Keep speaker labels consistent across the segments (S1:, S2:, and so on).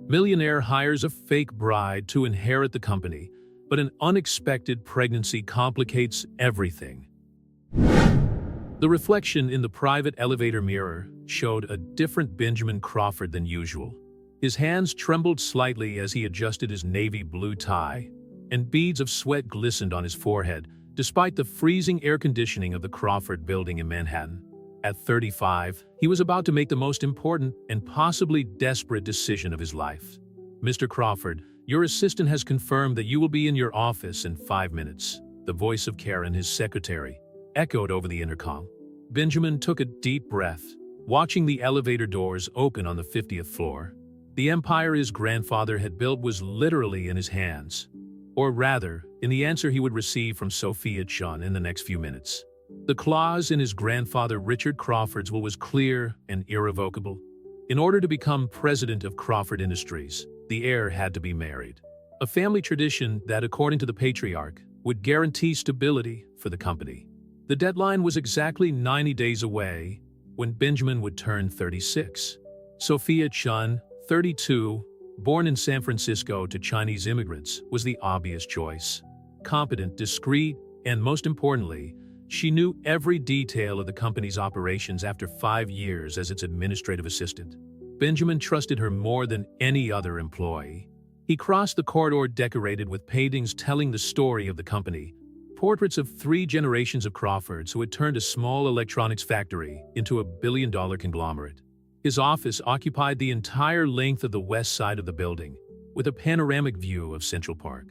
S1: Millionaire hires a fake bride to inherit the company, but an unexpected pregnancy complicates everything. The reflection in the private elevator mirror showed a different Benjamin Crawford than usual. His hands trembled slightly as he adjusted his navy blue tie, and beads of sweat glistened on his forehead, despite the freezing air conditioning of the Crawford building in Manhattan. At 35, he was about to make the most important and possibly desperate decision of his life. "Mr. Crawford, your assistant has confirmed that you will be in your office in 5 minutes." The voice of Karen, his secretary, echoed over the intercom. Benjamin took a deep breath, watching the elevator doors open on the 50th floor. The empire his grandfather had built was literally in his hands. Or rather, in the answer he would receive from Sophia Chun in the next few minutes. The clause in his grandfather Richard Crawford's will was clear and irrevocable. In order to become president of Crawford Industries, the heir had to be married. A family tradition that, according to the patriarch, would guarantee stability for the company. The deadline was exactly 90 days away when Benjamin would turn 36. Sophia Chun, 32, born in San Francisco to Chinese immigrants, was the obvious choice. Competent, discreet, and most importantly, she knew every detail of the company's operations after 5 years as its administrative assistant. Benjamin trusted her more than any other employee. He crossed the corridor decorated with paintings telling the story of the company, portraits of 3 generations of Crawfords who had turned a small electronics factory into a billion-dollar conglomerate. His office occupied the entire length of the west side of the building, with a panoramic view of Central Park.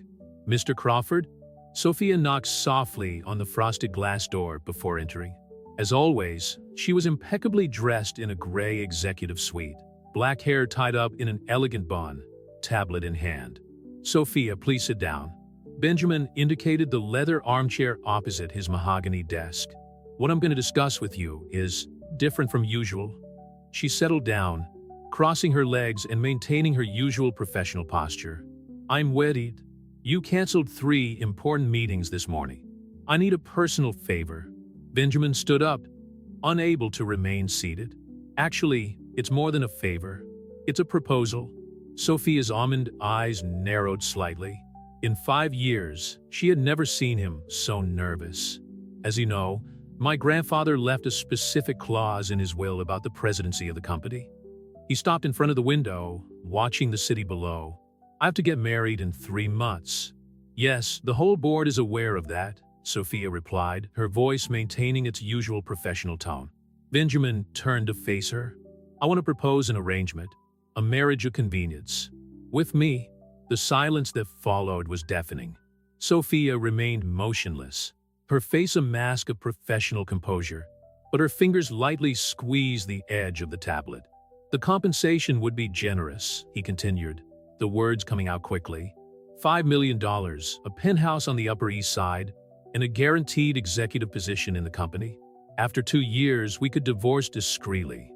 S1: "Mr. Crawford?" Sophia knocked softly on the frosted glass door before entering. As always, she was impeccably dressed in a gray executive suite, black hair tied up in an elegant bun, tablet in hand. "Sophia, please sit down." Benjamin indicated the leather armchair opposite his mahogany desk. "What I'm going to discuss with you is different from usual." She settled down, crossing her legs and maintaining her usual professional posture. "I'm worried. You canceled 3 important meetings this morning. I need a personal favor." Benjamin stood up, unable to remain seated. "Actually, it's more than a favor. It's a proposal." Sophia's almond eyes narrowed slightly. In 5 years, she had never seen him so nervous. "As you know, my grandfather left a specific clause in his will about the presidency of the company." He stopped in front of the window, watching the city below. "I have to get married in 3 months." "Yes, the whole board is aware of that," Sophia replied, her voice maintaining its usual professional tone. Benjamin turned to face her. "I want to propose an arrangement, a marriage of convenience. With me." The silence that followed was deafening. Sophia remained motionless, her face a mask of professional composure, but her fingers lightly squeezed the edge of the tablet. "The compensation would be generous," he continued, the words coming out quickly. $5 million, a penthouse on the Upper East Side, and a guaranteed executive position in the company. After 2 years, we could divorce discreetly."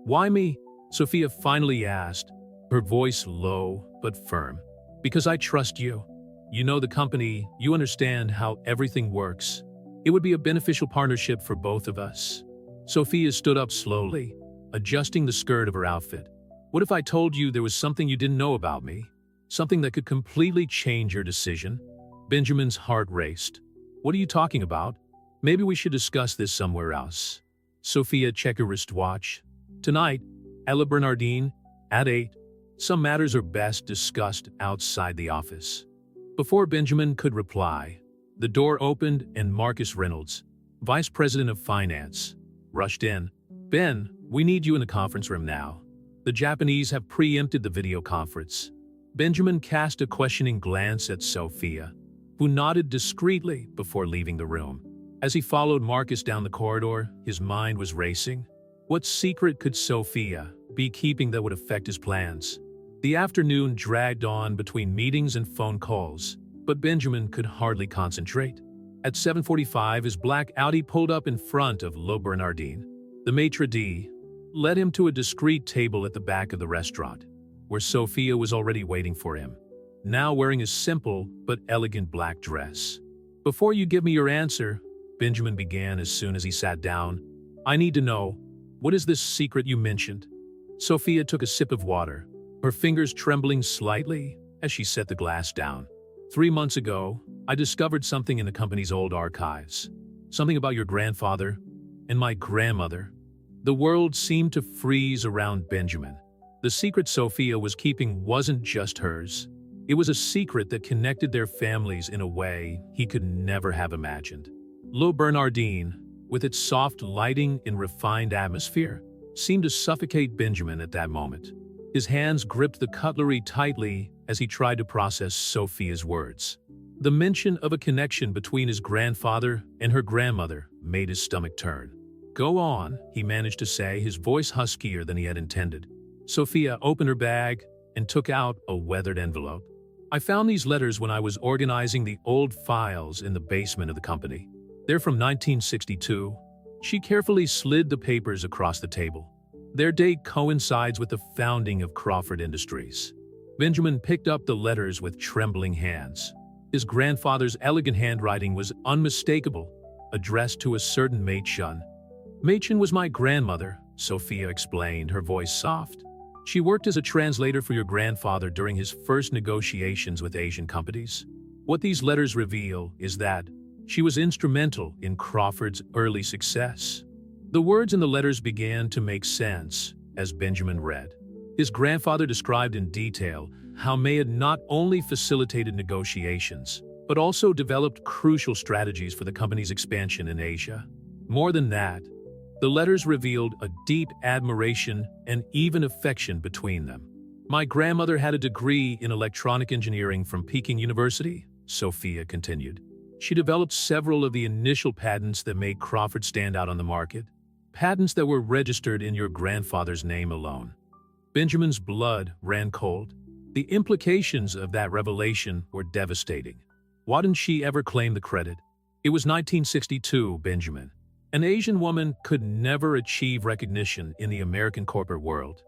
S1: "Why me?" Sophia finally asked, her voice low but firm. "Because I trust you. You know the company, you understand how everything works. It would be a beneficial partnership for both of us." Sophia stood up slowly, adjusting the skirt of her outfit. "What if I told you there was something you didn't know about me? Something that could completely change your decision?" Benjamin's heart raced. "What are you talking about? Maybe we should discuss this somewhere else." Sophia checked her wristwatch. "Tonight, at La Bernardine, at 8. Some matters are best discussed outside the office." Before Benjamin could reply, the door opened and Marcus Reynolds, Vice President of Finance, rushed in. "Ben, we need you in the conference room now. The Japanese have preempted the video conference." Benjamin cast a questioning glance at Sophia, who nodded discreetly before leaving the room. As he followed Marcus down the corridor, his mind was racing. What secret could Sophia be keeping that would affect his plans? The afternoon dragged on between meetings and phone calls, but Benjamin could hardly concentrate. At 7:45, his black Audi pulled up in front of Le Bernardin. The maitre d' led him to a discreet table at the back of the restaurant, where Sophia was already waiting for him, now wearing a simple but elegant black dress. "Before you give me your answer," Benjamin began as soon as he sat down, "I need to know, what is this secret you mentioned?" Sophia took a sip of water, her fingers trembling slightly as she set the glass down. 3 months ago, I discovered something in the company's old archives. Something about your grandfather and my grandmother. The world seemed to freeze around Benjamin. The secret Sophia was keeping wasn't just hers. It was a secret that connected their families in a way he could never have imagined. Le Bernardin, with its soft lighting and refined atmosphere, seemed to suffocate Benjamin at that moment. His hands gripped the cutlery tightly as he tried to process Sophia's words. The mention of a connection between his grandfather and her grandmother made his stomach turn. "Go on," he managed to say, his voice huskier than he had intended. Sophia opened her bag and took out a weathered envelope. "I found these letters when I was organizing the old files in the basement of the company. They're from 1962. She carefully slid the papers across the table. Their date coincides with the founding of Crawford Industries. Benjamin picked up the letters with trembling hands. His grandfather's elegant handwriting was unmistakable, addressed to a certain Machen. "Machen was my grandmother," Sophia explained, her voice soft. "She worked as a translator for your grandfather during his first negotiations with Asian companies. What these letters reveal is that she was instrumental in Crawford's early success." The words in the letters began to make sense as Benjamin read. His grandfather described in detail how May had not only facilitated negotiations, but also developed crucial strategies for the company's expansion in Asia. More than that, the letters revealed a deep admiration and even affection between them. "My grandmother had a degree in electronic engineering from Peking University," Sophia continued. "She developed several of the initial patents that made Crawford stand out on the market, patents that were registered in your grandfather's name alone." Benjamin's blood ran cold. The implications of that revelation were devastating. Why didn't she ever claim the credit? It was 1962, Benjamin. An Asian woman could never achieve recognition in the American corporate world.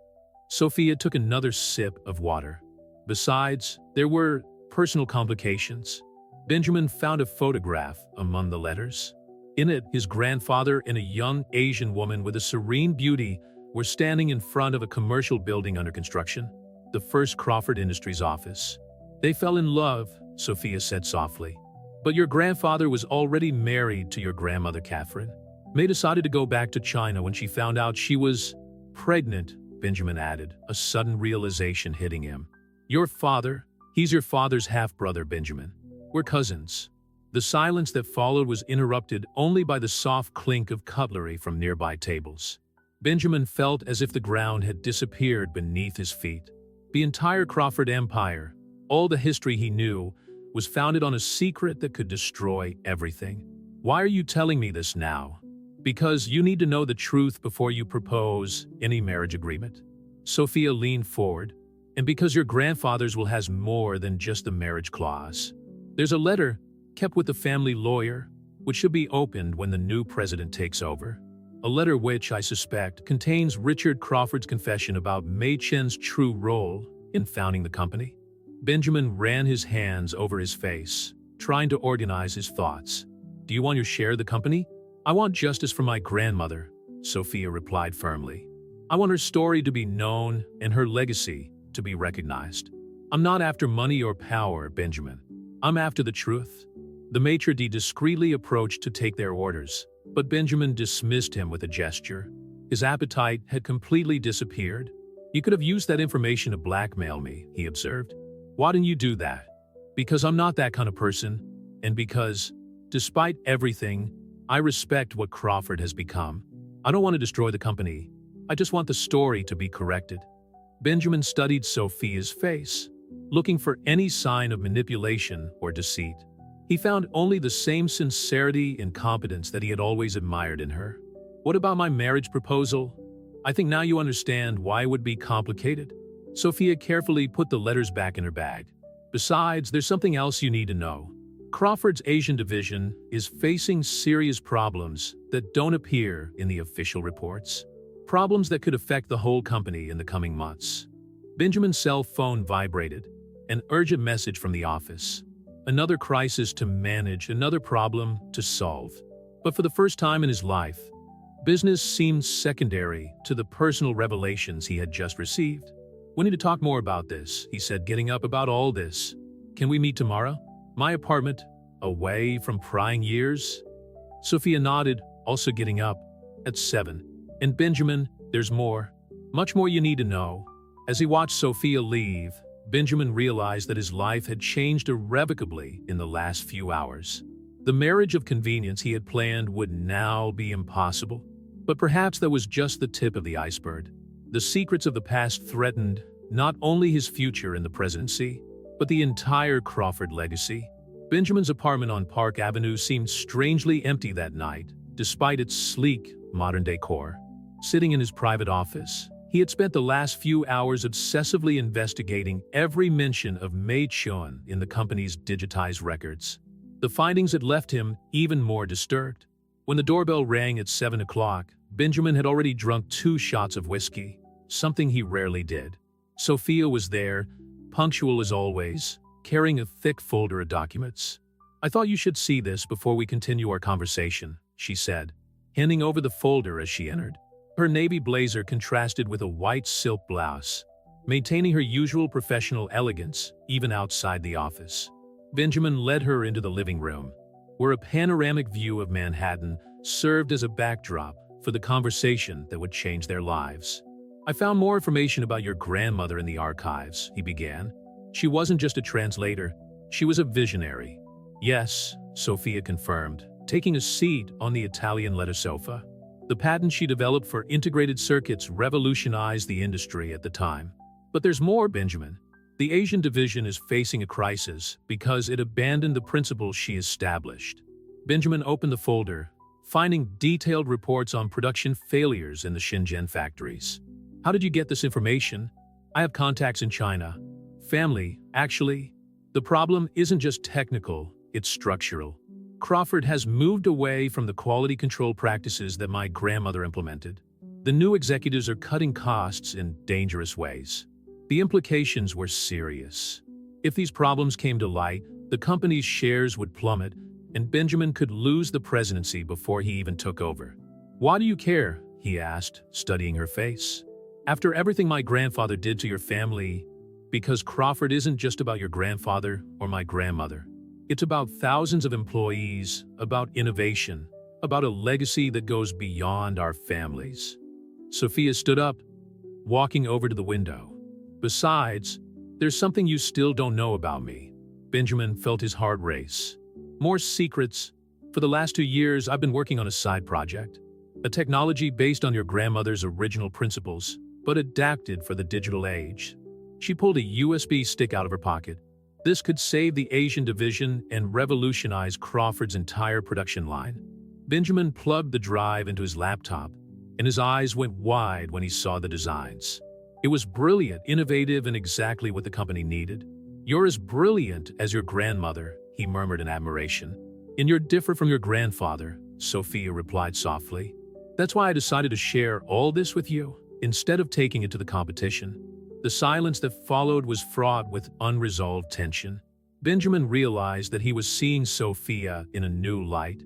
S1: Sophia took another sip of water. Besides, there were personal complications. Benjamin found a photograph among the letters. In it, his grandfather and a young Asian woman with a serene beauty were standing in front of a commercial building under construction, the first Crawford Industries office. "They fell in love," Sophia said softly. "But your grandfather was already married to your grandmother, Catherine. May decided to go back to China when she found out she was pregnant," Benjamin added, a sudden realization hitting him. "Your father, he's your father's half-brother, Benjamin. We're cousins." The silence that followed was interrupted only by the soft clink of cutlery from nearby tables. Benjamin felt as if the ground had disappeared beneath his feet. The entire Crawford empire, all the history he knew, was founded on a secret that could destroy everything. "Why are you telling me this now?" "Because you need to know the truth before you propose any marriage agreement." Sophia leaned forward. "And because your grandfather's will has more than just the marriage clause. There's a letter kept with the family lawyer, which should be opened when the new president takes over. A letter which, I suspect, contains Richard Crawford's confession about Mei Chen's true role in founding the company." Benjamin ran his hands over his face, trying to organize his thoughts. "Do you want your share of the company?" "I want justice for my grandmother," Sophia replied firmly. "I want her story to be known and her legacy to be recognized. I'm not after money or power, Benjamin. I'm after the truth." The maitre d' discreetly approached to take their orders, but Benjamin dismissed him with a gesture. His appetite had completely disappeared. "You could have used that information to blackmail me," he observed. "Why didn't you do that?" "Because I'm not that kind of person, and because, despite everything, I respect what Crawford has become. I don't want to destroy the company. I just want the story to be corrected." Benjamin studied Sophia's face, looking for any sign of manipulation or deceit. He found only the same sincerity and competence that he had always admired in her. "What about my marriage proposal? I think now you understand why it would be complicated." Sophia carefully put the letters back in her bag. "Besides, there's something else you need to know. Crawford's Asian division is facing serious problems that don't appear in the official reports. Problems that could affect the whole company in the coming months." Benjamin's cell phone vibrated, an urgent message from the office. Another crisis to manage, another problem to solve. But for the first time in his life, business seemed secondary to the personal revelations he had just received. "We need to talk more about this," he said, getting up. "About all this. Can we meet tomorrow? My apartment, away from prying years?" Sophia nodded, also getting up. "At 7. And Benjamin, there's more. Much more you need to know." As he watched Sophia leave, Benjamin realized that his life had changed irrevocably in the last few hours. The marriage of convenience he had planned would now be impossible. But perhaps that was just the tip of the iceberg. The secrets of the past threatened not only his future in the presidency, but the entire Crawford legacy. Benjamin's apartment on Park Avenue seemed strangely empty that night, despite its sleek, modern decor. Sitting in his private office, he had spent the last few hours obsessively investigating every mention of Mei Chun in the company's digitized records. The findings had left him even more disturbed. When the doorbell rang at 7 o'clock, Benjamin had already drunk 2 shots of whiskey, something he rarely did. Sophia was there, punctual as always, carrying a thick folder of documents. "I thought you should see this before we continue our conversation," she said, handing over the folder as she entered. Her navy blazer contrasted with a white silk blouse, maintaining her usual professional elegance even outside the office. Benjamin led her into the living room, where a panoramic view of Manhattan served as a backdrop for the conversation that would change their lives. "I found more information about your grandmother in the archives," he began. "She wasn't just a translator, she was a visionary." "Yes," Sophia confirmed, taking a seat on the Italian leather sofa. "The patent she developed for integrated circuits revolutionized the industry at the time. But there's more, Benjamin. The Asian division is facing a crisis because it abandoned the principles she established." Benjamin opened the folder, finding detailed reports on production failures in the Shenzhen factories. "How did you get this information?" "I have contacts in China. Family, actually. The problem isn't just technical, it's structural. Crawford has moved away from the quality control practices that my grandmother implemented. The new executives are cutting costs in dangerous ways." The implications were serious. If these problems came to light, the company's shares would plummet, and Benjamin could lose the presidency before he even took over. "Why do you care?" he asked, studying her face. "After everything my grandfather did to your family," "Because Crawford isn't just about your grandfather or my grandmother. It's about thousands of employees, about innovation, about a legacy that goes beyond our families." Sophia stood up, walking over to the window. "Besides, there's something you still don't know about me." Benjamin felt his heart race. "More secrets. For the last 2 years, I've been working on a side project. A technology based on your grandmother's original principles, but adapted for the digital age." She pulled a USB stick out of her pocket. "This could save the Asian division and revolutionize Crawford's entire production line." Benjamin plugged the drive into his laptop, and his eyes went wide when he saw the designs. It was brilliant, innovative, and exactly what the company needed. "You're as brilliant as your grandmother," he murmured in admiration. "And you're different from your grandfather," Sophia replied softly. "That's why I decided to share all this with you, instead of taking it to the competition." The silence that followed was fraught with unresolved tension. Benjamin realized that he was seeing Sophia in a new light,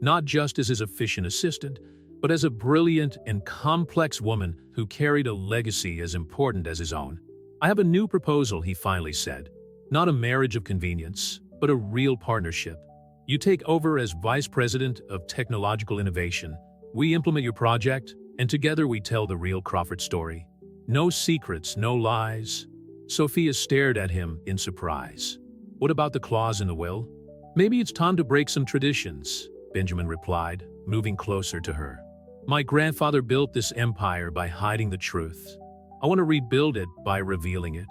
S1: not just as his efficient assistant, but as a brilliant and complex woman who carried a legacy as important as his own. "I have a new proposal," he finally said. "Not a marriage of convenience, but a real partnership. You take over as Vice President of Technological Innovation. We implement your project, and together we tell the real Crawford story. No secrets, no lies." Sophia stared at him in surprise. "What about the clause in the will?" "Maybe it's time to break some traditions," Benjamin replied, moving closer to her. "My grandfather built this empire by hiding the truth. I want to rebuild it by revealing it."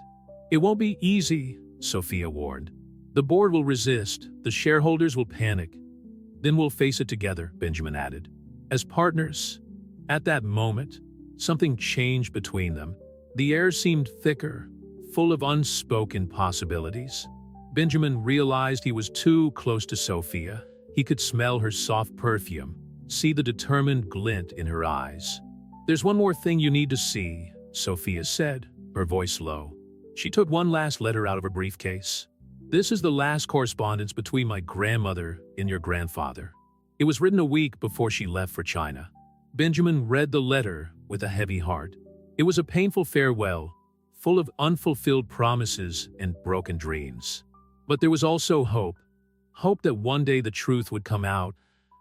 S1: "It won't be easy," Sophia warned. "The board will resist, the shareholders will panic. Then we'll face it together," Benjamin added. "As partners." At that moment, something changed between them. The air seemed thicker, full of unspoken possibilities. Benjamin realized he was too close to Sophia. He could smell her soft perfume, see the determined glint in her eyes. "There's one more thing you need to see," Sophia said, her voice low. She took one last letter out of her briefcase. "This is the last correspondence between my grandmother and your grandfather." It was written a week before she left for China. Benjamin read the letter with a heavy heart. It was a painful farewell, full of unfulfilled promises and broken dreams. But there was also hope. Hope that one day the truth would come out,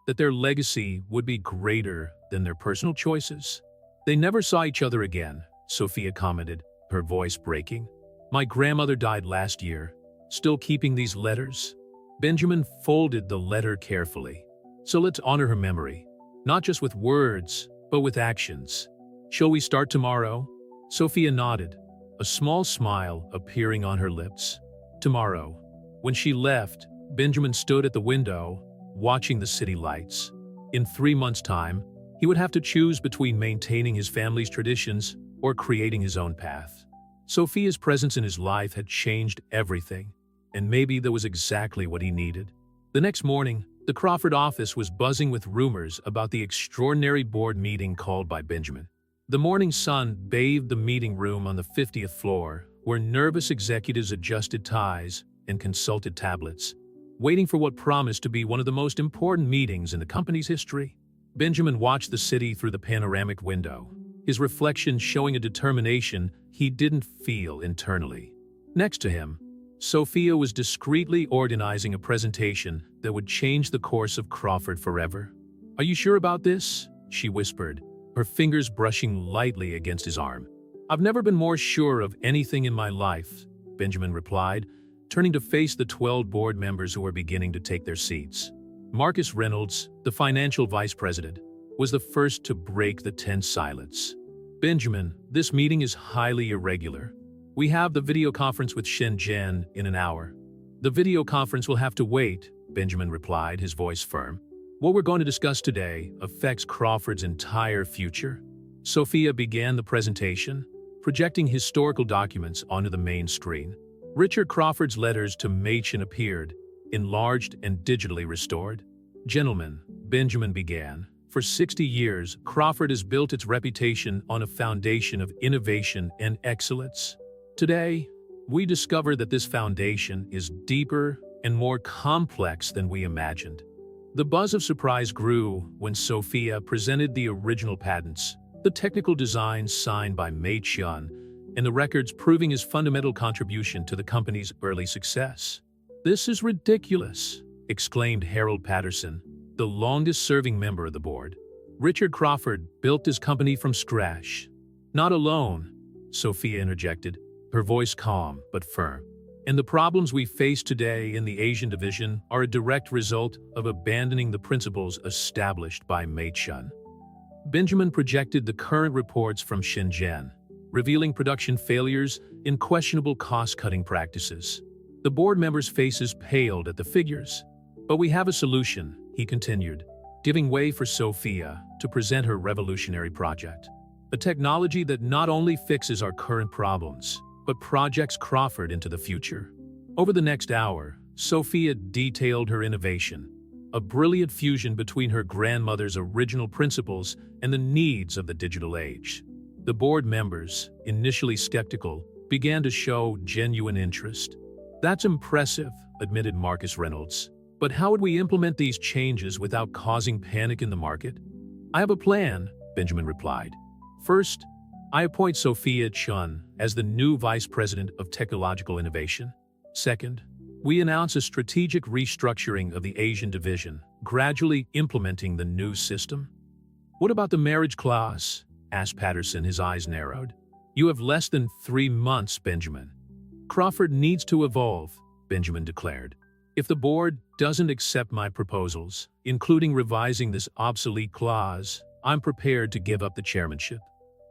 S1: that their legacy would be greater than their personal choices. They never saw each other again, Sophia commented, her voice breaking. My grandmother died last year. Still keeping these letters? Benjamin folded the letter carefully. So let's honor her memory, not just with words, but with actions. Shall we start tomorrow? Sophia nodded, a small smile appearing on her lips. Tomorrow. When she left, Benjamin stood at the window, watching the city lights. In 3 months' time, he would have to choose between maintaining his family's traditions or creating his own path. Sophia's presence in his life had changed everything, and maybe that was exactly what he needed. The next morning, the Crawford office was buzzing with rumors about the extraordinary board meeting called by Benjamin. The morning sun bathed the meeting room on the 50th floor, where nervous executives adjusted ties and consulted tablets, waiting for what promised to be one of the most important meetings in the company's history. Benjamin watched the city through the panoramic window, his reflection showing a determination he didn't feel internally. Next to him, Sophia was discreetly organizing a presentation that would change the course of Crawford forever. Are you sure about this? She whispered, her fingers brushing lightly against his arm. I've never been more sure of anything in my life, Benjamin replied, turning to face the 12 board members who were beginning to take their seats. Marcus Reynolds, the financial vice president, was the first to break the tense silence. Benjamin, this meeting is highly irregular. We have the video conference with Shenzhen in an hour. The video conference will have to wait, Benjamin replied, his voice firm. What we're going to discuss today affects Crawford's entire future. Sophia began the presentation, projecting historical documents onto the main screen. Richard Crawford's letters to Machen appeared, enlarged and digitally restored. Gentlemen, Benjamin began, for 60 years, Crawford has built its reputation on a foundation of innovation and excellence. Today, we discover that this foundation is deeper and more complex than we imagined. The buzz of surprise grew when Sophia presented the original patents, the technical designs signed by Machen, and the records proving his fundamental contribution to the company's early success. This is ridiculous, exclaimed Harold Patterson, the longest-serving member of the board. Richard Crawford built his company from scratch. Not alone, Sophia interjected, her voice calm but firm. And the problems we face today in the Asian division are a direct result of abandoning the principles established by Machen. Benjamin projected the current reports from Shenzhen, revealing production failures and questionable cost-cutting practices. The board members' faces paled at the figures. But we have a solution, he continued, giving way for Sophia to present her revolutionary project. A technology that not only fixes our current problems, but projects Crawford into the future. Over the next hour, Sophia detailed her innovation, a brilliant fusion between her grandmother's original principles and the needs of the digital age. The board members, initially skeptical, began to show genuine interest. That's impressive, admitted Marcus Reynolds. But how would we implement these changes without causing panic in the market? I have a plan, Benjamin replied. First, I appoint Sophia Chun as the new Vice President of Technological Innovation. Second, we announce a strategic restructuring of the Asian division, gradually implementing the new system. What about the marriage clause? Asked Patterson, his eyes narrowed. You have less than 3 months, Benjamin. Crawford needs to evolve, Benjamin declared. If the board doesn't accept my proposals, including revising this obsolete clause, I'm prepared to give up the chairmanship.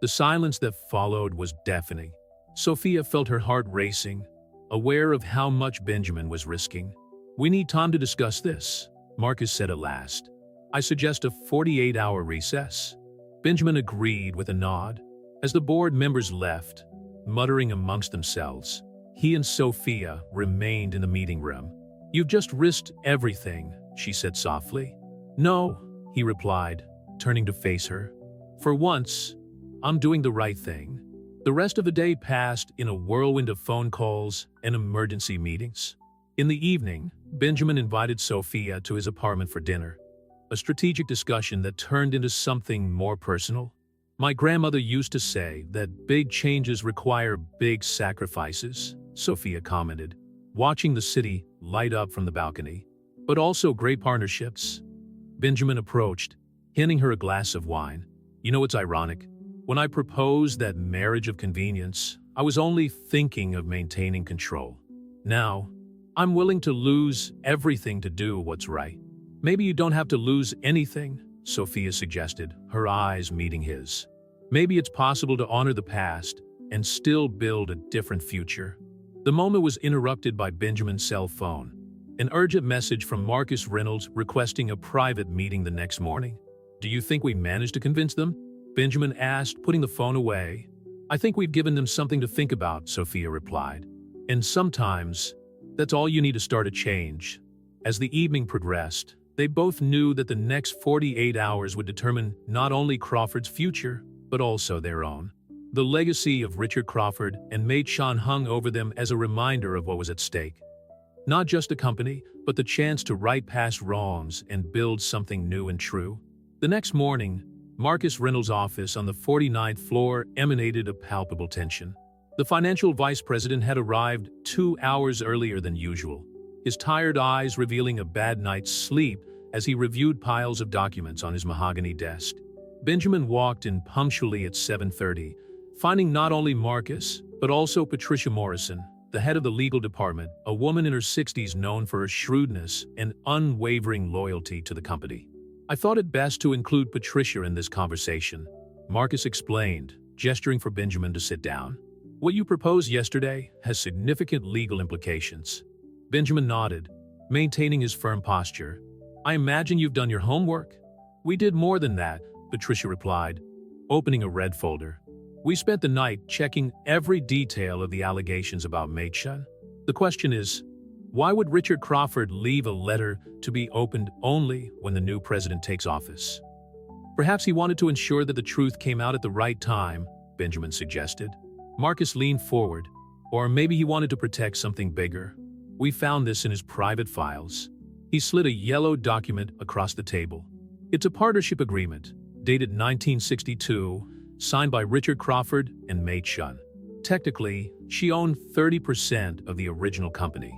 S1: The silence that followed was deafening. Sophia felt her heart racing, aware of how much Benjamin was risking. We need time to discuss this, Marcus said at last. I suggest a 48-hour recess. Benjamin agreed with a nod. As the board members left, muttering amongst themselves, he and Sophia remained in the meeting room. You've just risked everything, she said softly. No, he replied, turning to face her. For once, I'm doing the right thing. The rest of the day passed in a whirlwind of phone calls and emergency meetings. In the evening, Benjamin invited Sophia to his apartment for dinner, a strategic discussion that turned into something more personal. My grandmother used to say that big changes require big sacrifices, Sophia commented, watching the city light up from the balcony. But also great partnerships. Benjamin approached, handing her a glass of wine. You know, it's ironic. When I proposed that marriage of convenience, I was only thinking of maintaining control. Now, I'm willing to lose everything to do what's right. Maybe you don't have to lose anything, Sophia suggested, her eyes meeting his. Maybe it's possible to honor the past and still build a different future. The moment was interrupted by Benjamin's cell phone. An urgent message from Marcus Reynolds requesting a private meeting the next morning. Do you think we managed to convince them? Benjamin asked, putting the phone away. I think we've given them something to think about, Sophia replied. And sometimes, that's all you need to start a change. As the evening progressed, they both knew that the next 48 hours would determine not only Crawford's future, but also their own. The legacy of Richard Crawford and Mei Chan hung over them as a reminder of what was at stake. Not just a company, but the chance to right past wrongs and build something new and true. The next morning, Marcus Reynolds' office on the 49th floor emanated a palpable tension. The financial vice president had arrived 2 hours earlier than usual, his tired eyes revealing a bad night's sleep as he reviewed piles of documents on his mahogany desk. Benjamin walked in punctually at 7:30, finding not only Marcus, but also Patricia Morrison, the head of the legal department, a woman in her 60s known for her shrewdness and unwavering loyalty to the company. I thought it best to include Patricia in this conversation, Marcus explained, gesturing for Benjamin to sit down. What you proposed yesterday has significant legal implications. Benjamin nodded, maintaining his firm posture. I imagine you've done your homework? We did more than that, Patricia replied, opening a red folder. We spent the night checking every detail of the allegations about Mei Chan. The question is, why would Richard Crawford leave a letter to be opened only when the new president takes office? Perhaps he wanted to ensure that the truth came out at the right time, Benjamin suggested. Marcus leaned forward. Or maybe he wanted to protect something bigger. We found this in his private files. He slid a yellow document across the table. It's a partnership agreement, dated 1962, signed by Richard Crawford and Mei Chan. Technically, she owned 30% of the original company.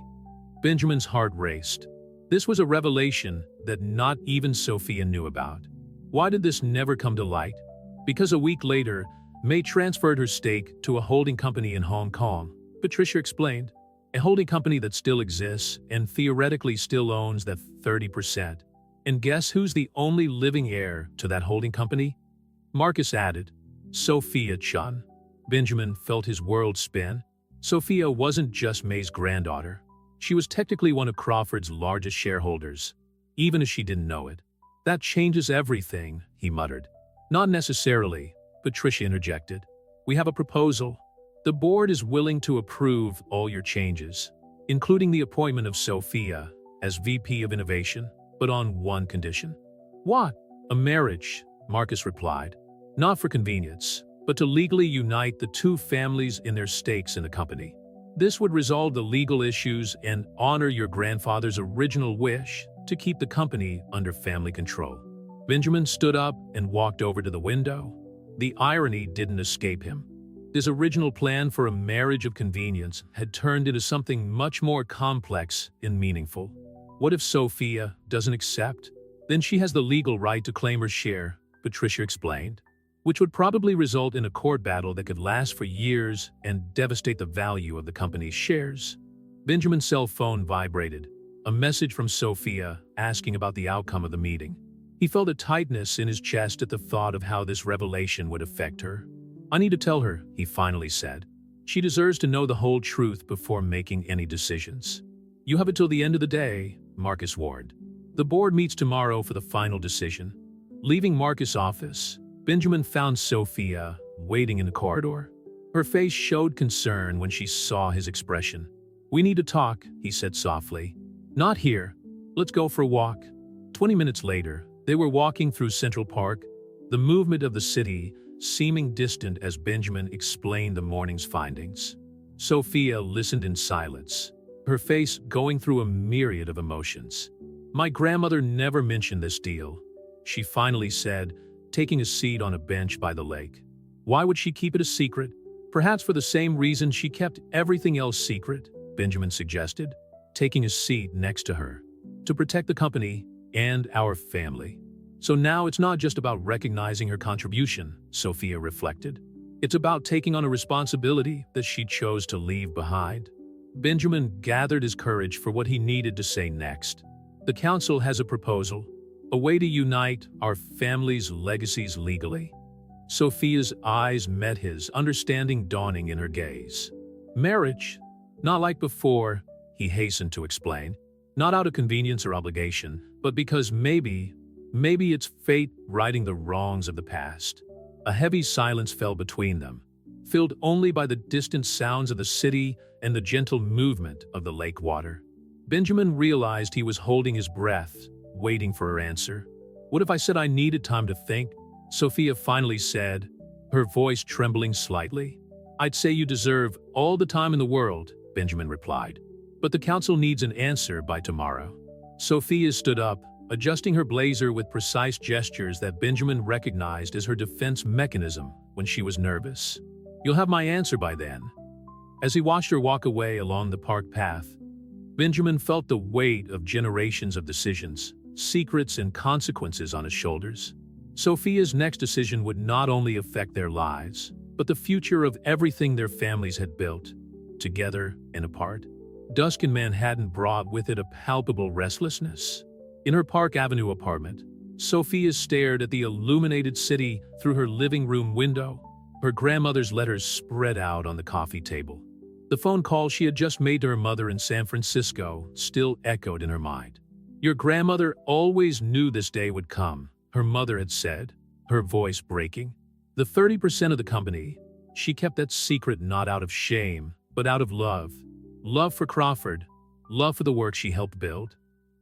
S1: Benjamin's heart raced. This was a revelation that not even Sophia knew about. Why did this never come to light? Because a week later, Mei transferred her stake to a holding company in Hong Kong, Patricia explained. A holding company that still exists and theoretically still owns that 30%. And guess who's the only living heir to that holding company? Marcus added, Sophia Chan. Benjamin felt his world spin. Sophia wasn't just Mei's granddaughter. She was technically one of Crawford's largest shareholders, even if she didn't know it. That changes everything, he muttered. Not necessarily, Patricia interjected. We have a proposal. The board is willing to approve all your changes, including the appointment of Sophia as VP of Innovation, but on one condition. What? A marriage, Marcus replied. Not for convenience, but to legally unite the two families in their stakes in the company. This would resolve the legal issues and honor your grandfather's original wish to keep the company under family control. Benjamin stood up and walked over to the window. The irony didn't escape him. His original plan for a marriage of convenience had turned into something much more complex and meaningful. What if Sophia doesn't accept? Then she has the legal right to claim her share, Patricia explained, which would probably result in a court battle that could last for years and devastate the value of the company's shares. Benjamin's cell phone vibrated, a message from Sophia asking about the outcome of the meeting. He felt a tightness in his chest at the thought of how this revelation would affect her. I need to tell her, he finally said. She deserves to know the whole truth before making any decisions. You have until the end of the day, Marcus warned. The board meets tomorrow for the final decision. Leaving Marcus' office, Benjamin found Sophia waiting in the corridor. Her face showed concern when she saw his expression. We need to talk, he said softly. Not here. Let's go for a walk. 20 minutes later, they were walking through Central Park, the movement of the city seeming distant as Benjamin explained the morning's findings. Sophia listened in silence, her face going through a myriad of emotions. My grandmother never mentioned this deal, she finally said, taking a seat on a bench by the lake. Why would she keep it a secret? Perhaps for the same reason she kept everything else secret, Benjamin suggested, taking a seat next to her. To protect the company and our family. So now it's not just about recognizing her contribution, Sophia reflected. It's about taking on a responsibility that she chose to leave behind. Benjamin gathered his courage for what he needed to say next. The council has a proposal, a way to unite our family's legacies legally. Sophia's eyes met his, understanding dawning in her gaze. Marriage, not like before, he hastened to explain, not out of convenience or obligation, but because maybe it's fate righting the wrongs of the past. A heavy silence fell between them, filled only by the distant sounds of the city and the gentle movement of the lake water. Benjamin realized he was holding his breath, waiting for her answer. What if I said I needed time to think? Sophia finally said, her voice trembling slightly. I'd say you deserve all the time in the world, Benjamin replied. But the council needs an answer by tomorrow. Sophia stood up, adjusting her blazer with precise gestures that Benjamin recognized as her defense mechanism when she was nervous. You'll have my answer by then. As he watched her walk away along the park path, Benjamin felt the weight of generations of decisions, secrets and consequences on his shoulders. Sophia's next decision would not only affect their lives, but the future of everything their families had built, together and apart. Dusk in Manhattan brought with it a palpable restlessness. In her Park Avenue apartment, Sophia stared at the illuminated city through her living room window, her grandmother's letters spread out on the coffee table. The phone call she had just made to her mother in San Francisco still echoed in her mind. Your grandmother always knew this day would come, her mother had said, her voice breaking. The 30% of the company, she kept that secret not out of shame, but out of love. Love for Crawford, love for the work she helped build.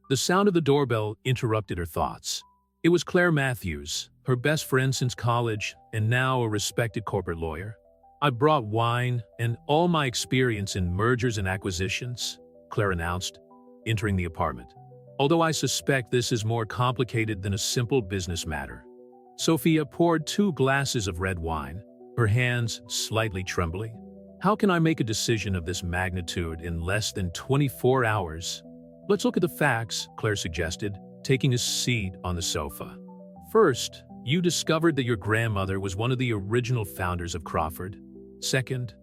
S1: The sound of the doorbell interrupted her thoughts. It was Claire Matthews, her best friend since college and now a respected corporate lawyer. I brought wine and all my experience in mergers and acquisitions, Claire announced, entering the apartment. Although I suspect this is more complicated than a simple business matter. Sophia poured 2 glasses of red wine, her hands slightly trembling. How can I make a decision of this magnitude in less than 24 hours? Let's look at the facts, Claire suggested, taking a seat on the sofa. First, you discovered that your grandmother was one of the original founders of Crawford. Second,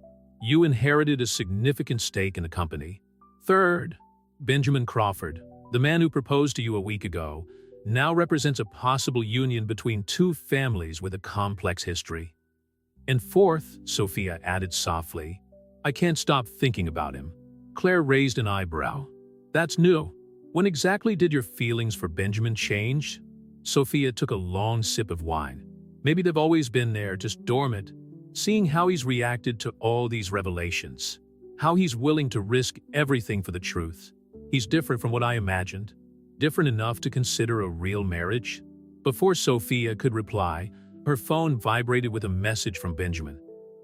S1: you inherited a significant stake in the company. Third, Benjamin Crawford, the man who proposed to you a week ago, now represents a possible union between 2 families with a complex history. And fourth, Sophia added softly, I can't stop thinking about him. Claire raised an eyebrow. That's new. When exactly did your feelings for Benjamin change? Sophia took a long sip of wine. Maybe they've always been there, just dormant, seeing how he's reacted to all these revelations, how he's willing to risk everything for the truth. He's different from what I imagined, different enough to consider a real marriage. Before Sophia could reply, her phone vibrated with a message from Benjamin.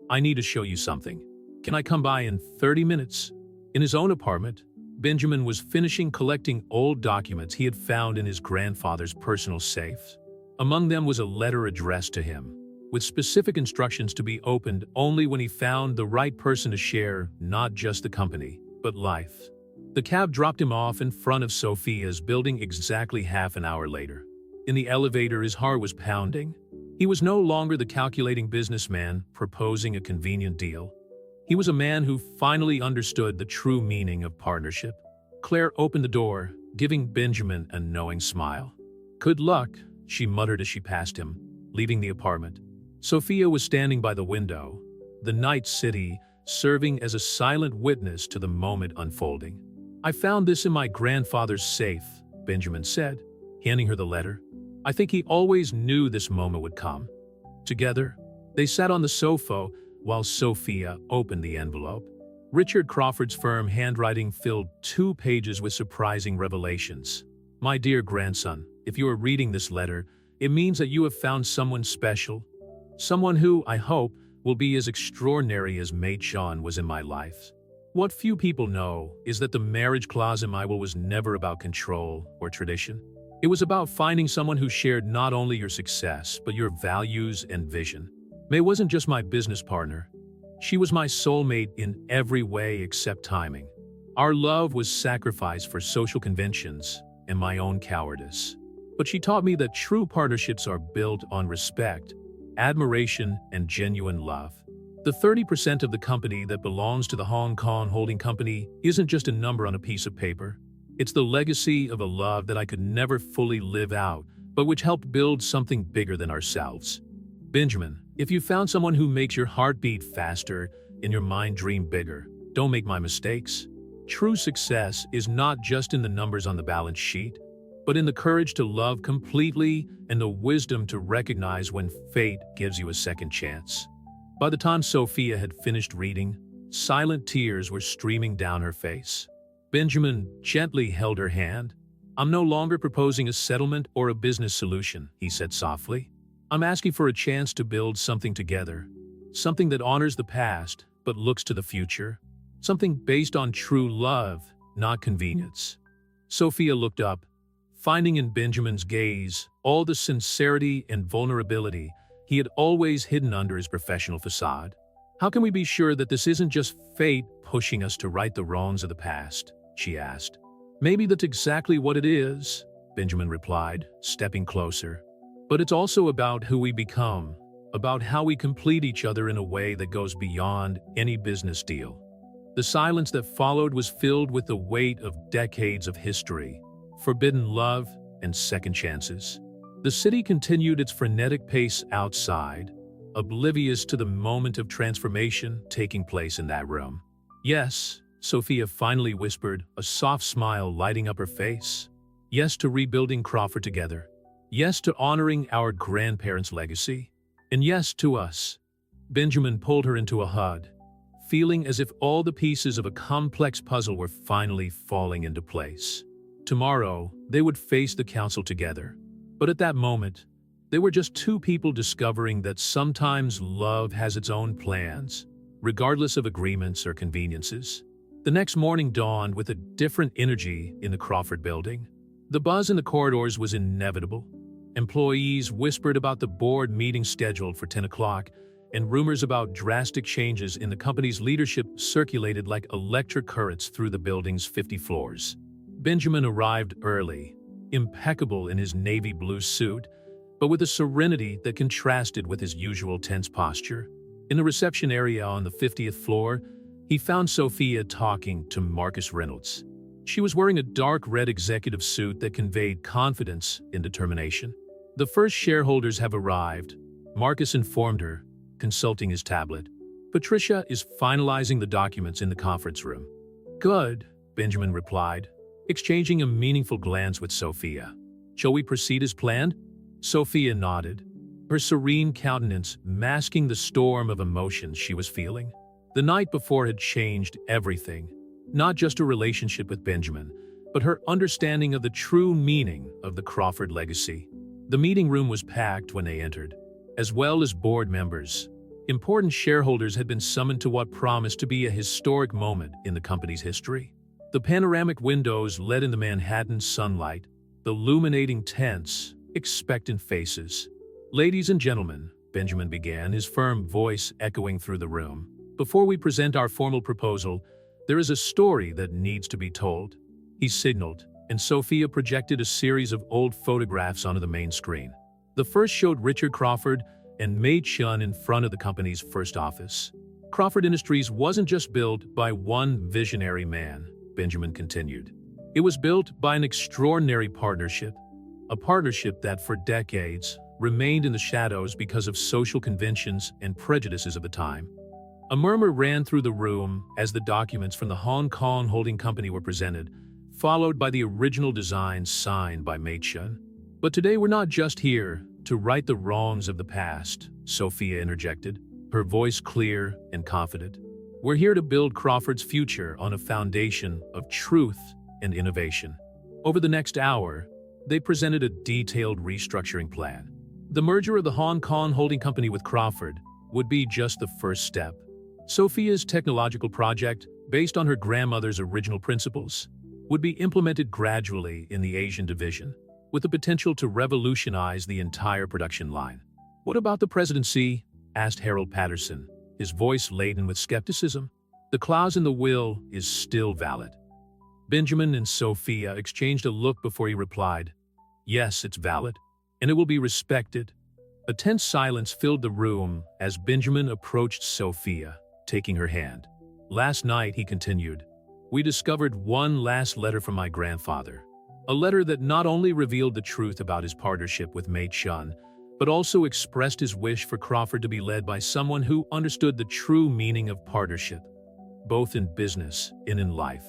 S1: I need to show you something. Can I come by in 30 minutes? In his own apartment, Benjamin was finishing collecting old documents he had found in his grandfather's personal safe. Among them was a letter addressed to him, with specific instructions to be opened only when he found the right person to share not just the company, but life. The cab dropped him off in front of Sophia's building exactly half an hour later. In the elevator, his heart was pounding. He was no longer the calculating businessman proposing a convenient deal. He was a man who finally understood the true meaning of partnership. Claire opened the door, giving Benjamin a knowing smile. Good luck, she muttered as she passed him, leaving the apartment. Sophia was standing by the window, the night city serving as a silent witness to the moment unfolding. I found this in my grandfather's safe, Benjamin said, handing her the letter. I think he always knew this moment would come. Together, they sat on the sofa while Sophia opened the envelope. Richard Crawford's firm handwriting filled 2 pages with surprising revelations. My dear grandson, if you are reading this letter, it means that you have found someone special, someone who, I hope, will be as extraordinary as Mate Sean was in my life. What few people know is that the marriage clause in my will was never about control or tradition. It was about finding someone who shared not only your success, but your values and vision. May wasn't just my business partner. She was my soulmate in every way except timing. Our love was sacrificed for social conventions and my own cowardice. But she taught me that true partnerships are built on respect, admiration, and genuine love. The 30% of the company that belongs to the Hong Kong holding company isn't just a number on a piece of paper. It's the legacy of a love that I could never fully live out, but which helped build something bigger than ourselves. Benjamin, if you found someone who makes your heart beat faster and your mind dream bigger, don't make my mistakes. True success is not just in the numbers on the balance sheet, but in the courage to love completely and the wisdom to recognize when fate gives you a second chance. By the time Sophia had finished reading, silent tears were streaming down her face. Benjamin gently held her hand. "I'm no longer proposing a settlement or a business solution," he said softly. "I'm asking for a chance to build something together, something that honors the past but looks to the future, something based on true love, not convenience." Sophia looked up, finding in Benjamin's gaze all the sincerity and vulnerability he had always hidden under his professional facade. "How can we be sure that this isn't just fate pushing us to right the wrongs of the past?" she asked. "Maybe that's exactly what it is," Benjamin replied, stepping closer. "But it's also about who we become, about how we complete each other in a way that goes beyond any business deal." The silence that followed was filled with the weight of decades of history, forbidden love, and second chances. The city continued its frenetic pace outside, oblivious to the moment of transformation taking place in that room. "Yes," Sophia finally whispered, a soft smile lighting up her face. "Yes to rebuilding Crawford together. Yes to honoring our grandparents' legacy. And yes to us." Benjamin pulled her into a hug, feeling as if all the pieces of a complex puzzle were finally falling into place. Tomorrow, they would face the council together. But at that moment, they were just two people discovering that sometimes love has its own plans, regardless of agreements or conveniences. The next morning dawned with a different energy in the Crawford building. The buzz in the corridors was inevitable. Employees whispered about the board meeting scheduled for 10 o'clock, and rumors about drastic changes in the company's leadership circulated like electric currents through the building's 50 floors. Benjamin arrived early, impeccable in his navy blue suit, but with a serenity that contrasted with his usual tense posture. In the reception area on the 50th floor, he found Sophia talking to Marcus Reynolds. She was wearing a dark red executive suit that conveyed confidence and determination. "The first shareholders have arrived," Marcus informed her, consulting his tablet. "Patricia is finalizing the documents in the conference room." "Good," Benjamin replied, exchanging a meaningful glance with Sophia. "Shall we proceed as planned?" Sophia nodded, her serene countenance masking the storm of emotions she was feeling. The night before had changed everything, not just her relationship with Benjamin, but her understanding of the true meaning of the Crawford legacy. The meeting room was packed when they entered, as well as board members. Important shareholders had been summoned to what promised to be a historic moment in the company's history. The panoramic windows let in the Manhattan sunlight, illuminating tense, expectant faces. "Ladies and gentlemen," Benjamin began, his firm voice echoing through the room, "before we present our formal proposal, there is a story that needs to be told." He signaled, and Sophia projected a series of old photographs onto the main screen. The first showed Richard Crawford and Mei Chun in front of the company's first office. "Crawford Industries wasn't just built by one visionary man," Benjamin continued. "It was built by an extraordinary partnership, a partnership that for decades remained in the shadows because of social conventions and prejudices of the time." A murmur ran through the room as the documents from the Hong Kong holding company were presented, followed by the original designs signed by Mei Chun. "But today we're not just here to right the wrongs of the past," Sophia interjected, her voice clear and confident. "We're here to build Crawford's future on a foundation of truth and innovation." Over the next hour, they presented a detailed restructuring plan. The merger of the Hong Kong holding company with Crawford would be just the first step. Sophia's technological project, based on her grandmother's original principles, would be implemented gradually in the Asian division. with the potential to revolutionize the entire production line. "What about the presidency?" asked Harold Patterson, his voice laden with skepticism. "The clause in the will is still valid." Benjamin and Sophia exchanged a look before he replied, "Yes, it's valid, and it will be respected." A tense silence filled the room as Benjamin approached Sophia, taking her hand. "Last night," he continued, "we discovered one last letter from my grandfather. A letter that not only revealed the truth about his partnership with Mei Chun, but also expressed his wish for Crawford to be led by someone who understood the true meaning of partnership, both in business and in life.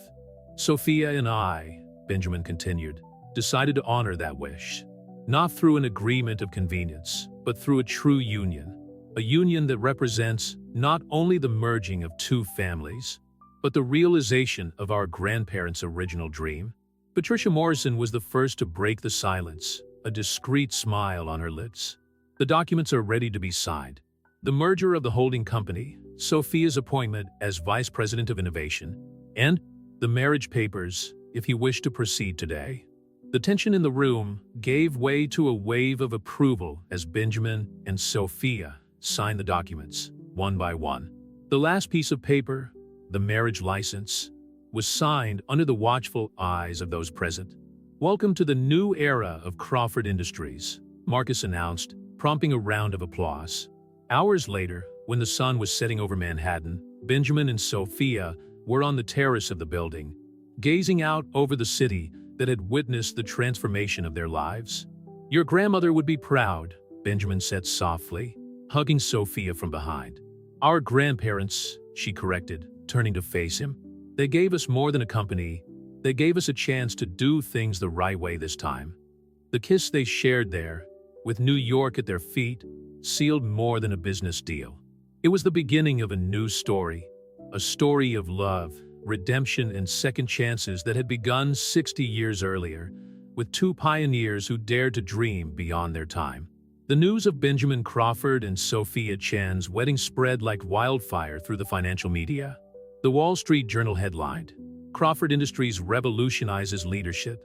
S1: Sophia and I," Benjamin continued, "decided to honor that wish, not through an agreement of convenience, but through a true union, a union that represents not only the merging of two families, but the realization of our grandparents' original dream." Patricia Morrison was the first to break the silence, a discreet smile on her lips. "The documents are ready to be signed. The merger of the holding company, Sophia's appointment as Vice President of Innovation, and the marriage papers, if he wished to proceed today." The tension in the room gave way to a wave of approval as Benjamin and Sophia signed the documents, one by one. The last piece of paper, the marriage license, was signed under the watchful eyes of those present. "Welcome to the new era of Crawford Industries," Marcus announced, prompting a round of applause. Hours later, when the sun was setting over Manhattan, Benjamin and Sophia were on the terrace of the building, gazing out over the city that had witnessed the transformation of their lives. "Your grandmother would be proud," Benjamin said softly, hugging Sophia from behind. "Our grandparents," she corrected, turning to face him. "They gave us more than a company. They gave us a chance to do things the right way this time." The kiss they shared there, with New York at their feet, sealed more than a business deal. It was the beginning of a new story, a story of love, redemption, and second chances that had begun 60 years earlier, with two pioneers who dared to dream beyond their time. The news of Benjamin Crawford and Sophia Chan's wedding spread like wildfire through the financial media. The Wall Street Journal headlined, "Crawford Industries revolutionizes leadership.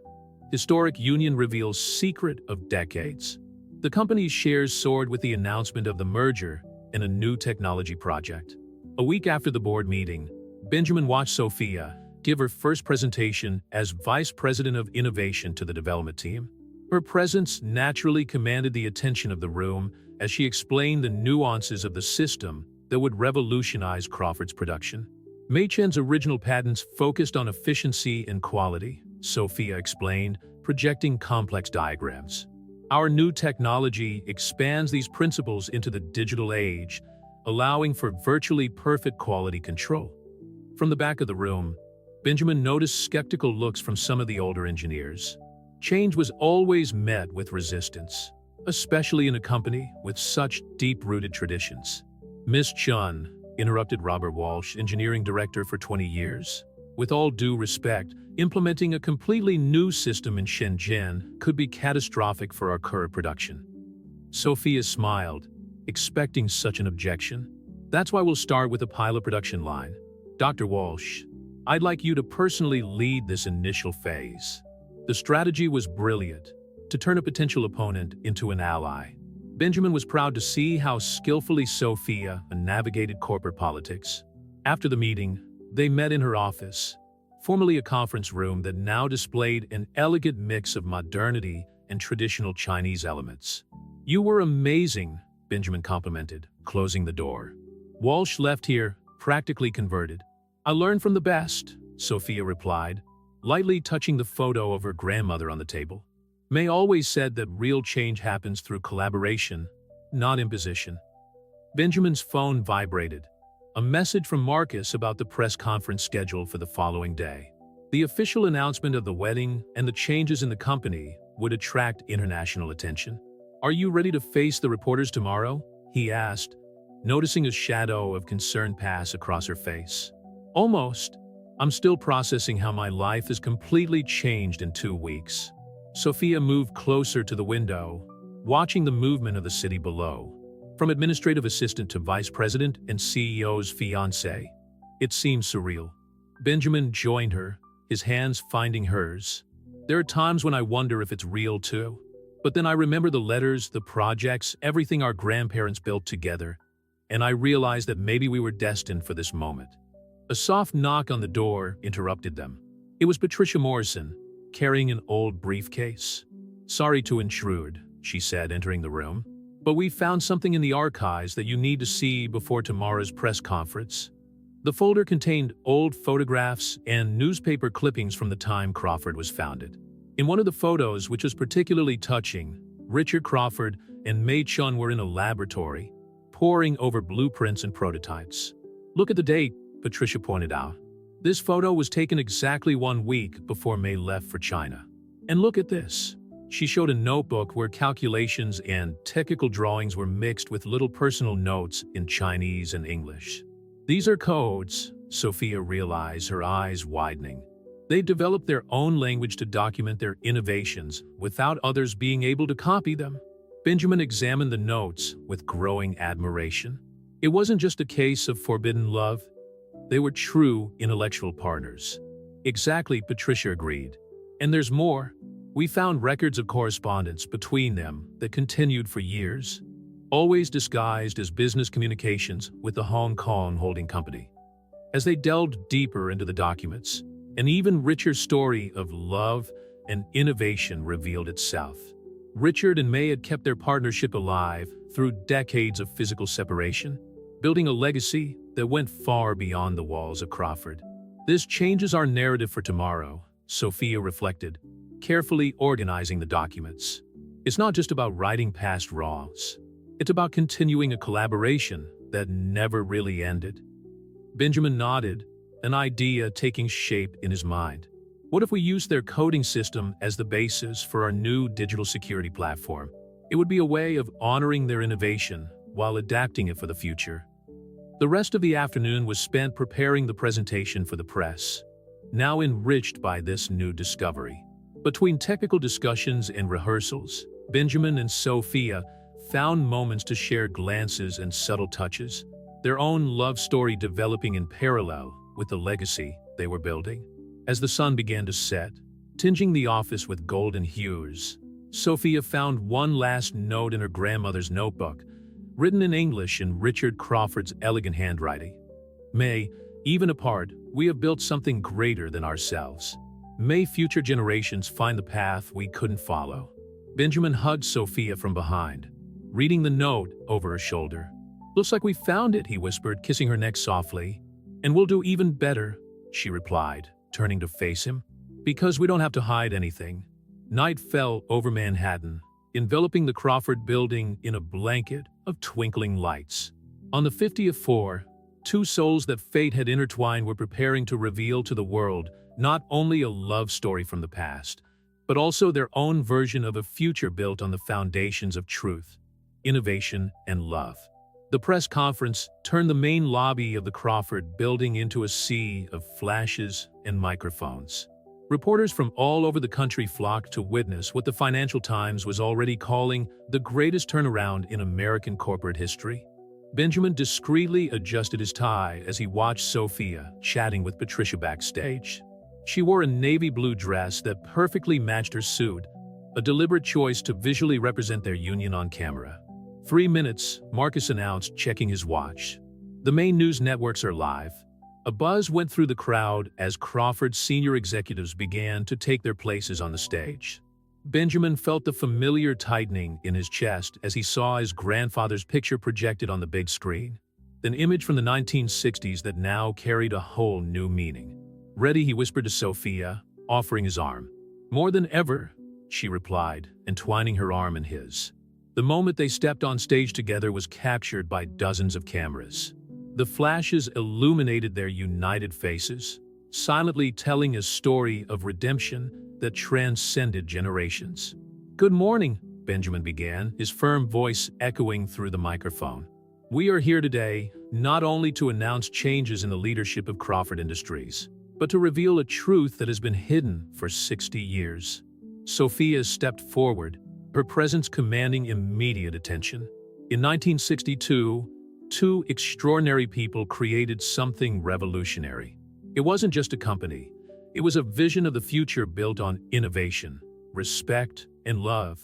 S1: Historic union reveals secret of decades." The company's shares soared with the announcement of the merger and a new technology project. A week after the board meeting, Benjamin watched Sophia give her first presentation as Vice President of Innovation to the development team. Her presence naturally commanded the attention of the room as she explained the nuances of the system that would revolutionize Crawford's production. Mei Chen's original patents focused on efficiency and quality, Sophia explained, projecting complex diagrams. "Our new technology expands these principles into the digital age, allowing for virtually perfect quality control." From the back of the room, Benjamin noticed skeptical looks from some of the older engineers. Change was always met with resistance, especially in a company with such deep-rooted traditions. "Miss Chun," interrupted Robert Walsh, engineering director for 20 years. "With all due respect, implementing a completely new system in Shenzhen could be catastrophic for our current production." Sophia smiled, expecting such an objection. "That's why we'll start with a pilot production line. Dr. Walsh, I'd like you to personally lead this initial phase." The strategy was brilliant, to turn a potential opponent into an ally. Benjamin was proud to see how skillfully Sophia navigated corporate politics. After the meeting, they met in her office, formerly a conference room that now displayed an elegant mix of modernity and traditional Chinese elements. "You were amazing," Benjamin complimented, closing the door. Walsh left here, practically converted. "I learned from the best," Sophia replied, lightly touching the photo of her grandmother on the table. May always said that real change happens through collaboration, not imposition. Benjamin's phone vibrated. A message from Marcus about the press conference scheduled for the following day. The official announcement of the wedding and the changes in the company would attract international attention. "Are you ready to face the reporters tomorrow?" he asked, noticing a shadow of concern pass across her face. "Almost. I'm still processing how my life has completely changed in 2 weeks." Sophia moved closer to the window, watching the movement of the city below. From administrative assistant to vice president and CEO's fiancé. It seemed surreal. Benjamin joined her, his hands finding hers. There are times when I wonder if it's real too. But then I remember the letters, the projects, everything our grandparents built together, and I realized that maybe we were destined for this moment. A soft knock on the door interrupted them. It was Patricia Morrison, carrying an old briefcase. "Sorry to intrude," she said, entering the room, "but we found something in the archives that you need to see before tomorrow's press conference." The folder contained old photographs and newspaper clippings from the time Crawford was founded. In one of the photos, which was particularly touching, Richard Crawford and May Chun were in a laboratory, poring over blueprints and prototypes. "Look at the date," Patricia pointed out. "This photo was taken exactly 1 week before May left for China. And look at this." She showed a notebook where calculations and technical drawings were mixed with little personal notes in Chinese and English. "These are codes," Sophia realized, her eyes widening. They developed their own language to document their innovations without others being able to copy them. Benjamin examined the notes with growing admiration. It wasn't just a case of forbidden love. They were true intellectual partners. "Exactly," Patricia agreed. "And there's more. We found records of correspondence between them that continued for years, always disguised as business communications with the Hong Kong holding company." As they delved deeper into the documents, an even richer story of love and innovation revealed itself. Richard and May had kept their partnership alive through decades of physical separation, building a legacy that went far beyond the walls of Crawford. "This changes our narrative for tomorrow," Sophia reflected, carefully organizing the documents. "It's not just about righting past wrongs. It's about continuing a collaboration that never really ended." Benjamin nodded, an idea taking shape in his mind. "What if we used their coding system as the basis for our new digital security platform? It would be a way of honoring their innovation while adapting it for the future." The rest of the afternoon was spent preparing the presentation for the press, now enriched by this new discovery. Between technical discussions and rehearsals, Benjamin and Sophia found moments to share glances and subtle touches, their own love story developing in parallel with the legacy they were building. As the sun began to set, tinging the office with golden hues, Sophia found one last note in her grandmother's notebook, written in English in Richard Crawford's elegant handwriting. "May, even apart, we have built something greater than ourselves. May future generations find the path we couldn't follow." Benjamin hugged Sophia from behind, reading the note over her shoulder. "Looks like we found it," he whispered, kissing her neck softly. "And we'll do even better," she replied, turning to face him, "because we don't have to hide anything." Night fell over Manhattan, enveloping the Crawford building in a blanket of twinkling lights. On the 50th floor, two souls that fate had intertwined were preparing to reveal to the world not only a love story from the past, but also their own version of a future built on the foundations of truth, innovation, and love. The press conference turned the main lobby of the Crawford building into a sea of flashes and microphones. Reporters from all over the country flocked to witness what the Financial Times was already calling the greatest turnaround in American corporate history. Benjamin discreetly adjusted his tie as he watched Sophia chatting with Patricia backstage. She wore a navy blue dress that perfectly matched her suit, a deliberate choice to visually represent their union on camera. 3 minutes, Marcus announced, checking his watch. "The main news networks are live." A buzz went through the crowd as Crawford's senior executives began to take their places on the stage. Benjamin felt the familiar tightening in his chest as he saw his grandfather's picture projected on the big screen, an image from the 1960s that now carried a whole new meaning. "Ready?" he whispered to Sophia, offering his arm. "More than ever," she replied, entwining her arm in his. The moment they stepped on stage together was captured by dozens of cameras. The flashes illuminated their united faces, silently telling a story of redemption that transcended generations. "Good morning," Benjamin began, his firm voice echoing through the microphone. "We are here today not only to announce changes in the leadership of Crawford Industries, but to reveal a truth that has been hidden for 60 years. Sophia stepped forward, her presence commanding immediate attention. In 1962, two extraordinary people created something revolutionary. It wasn't just a company. It was a vision of the future built on innovation, respect, and love.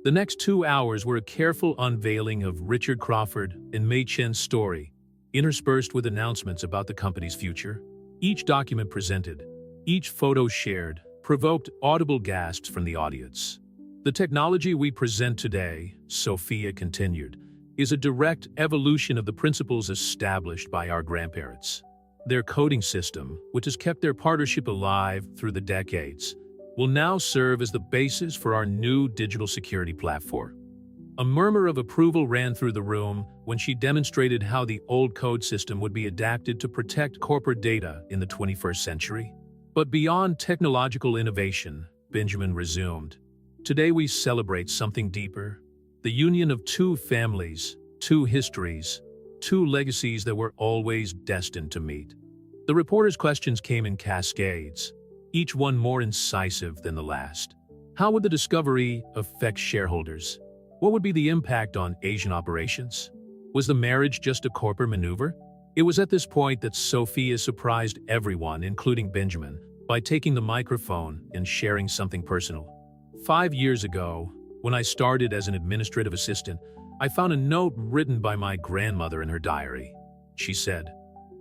S1: The next 2 hours were a careful unveiling of Richard Crawford and Mei Chen's story, interspersed with announcements about the company's future. Each document presented, each photo shared, provoked audible gasps from the audience. The technology we present today, Sophia continued, is a direct evolution of the principles established by our grandparents. Their coding system, which has kept their partnership alive through the decades, will now serve as the basis for our new digital security platform. A murmur of approval ran through the room when she demonstrated how the old code system would be adapted to protect corporate data in the 21st century. But beyond technological innovation, Benjamin resumed, today we celebrate something deeper, the union of two families, two histories, two legacies that were always destined to meet. The reporter's questions came in cascades, each one more incisive than the last. How would the discovery affect shareholders? What would be the impact on Asian operations? Was the marriage just a corporate maneuver? It was at this point that Sophia surprised everyone, including Benjamin, by taking the microphone and sharing something personal. 5 years ago, when I started as an administrative assistant, I found a note written by my grandmother in her diary. She said,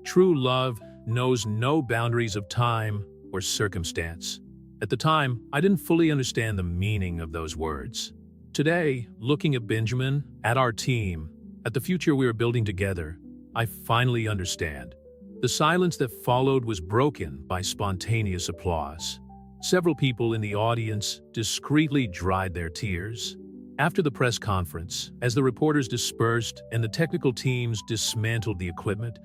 S1: "True love knows no boundaries of time or circumstance." At the time, I didn't fully understand the meaning of those words. Today, looking at Benjamin, at our team, at the future we are building together, I finally understand. The silence that followed was broken by spontaneous applause. Several people in the audience discreetly dried their tears. After the press conference, as the reporters dispersed and the technical teams dismantled the equipment,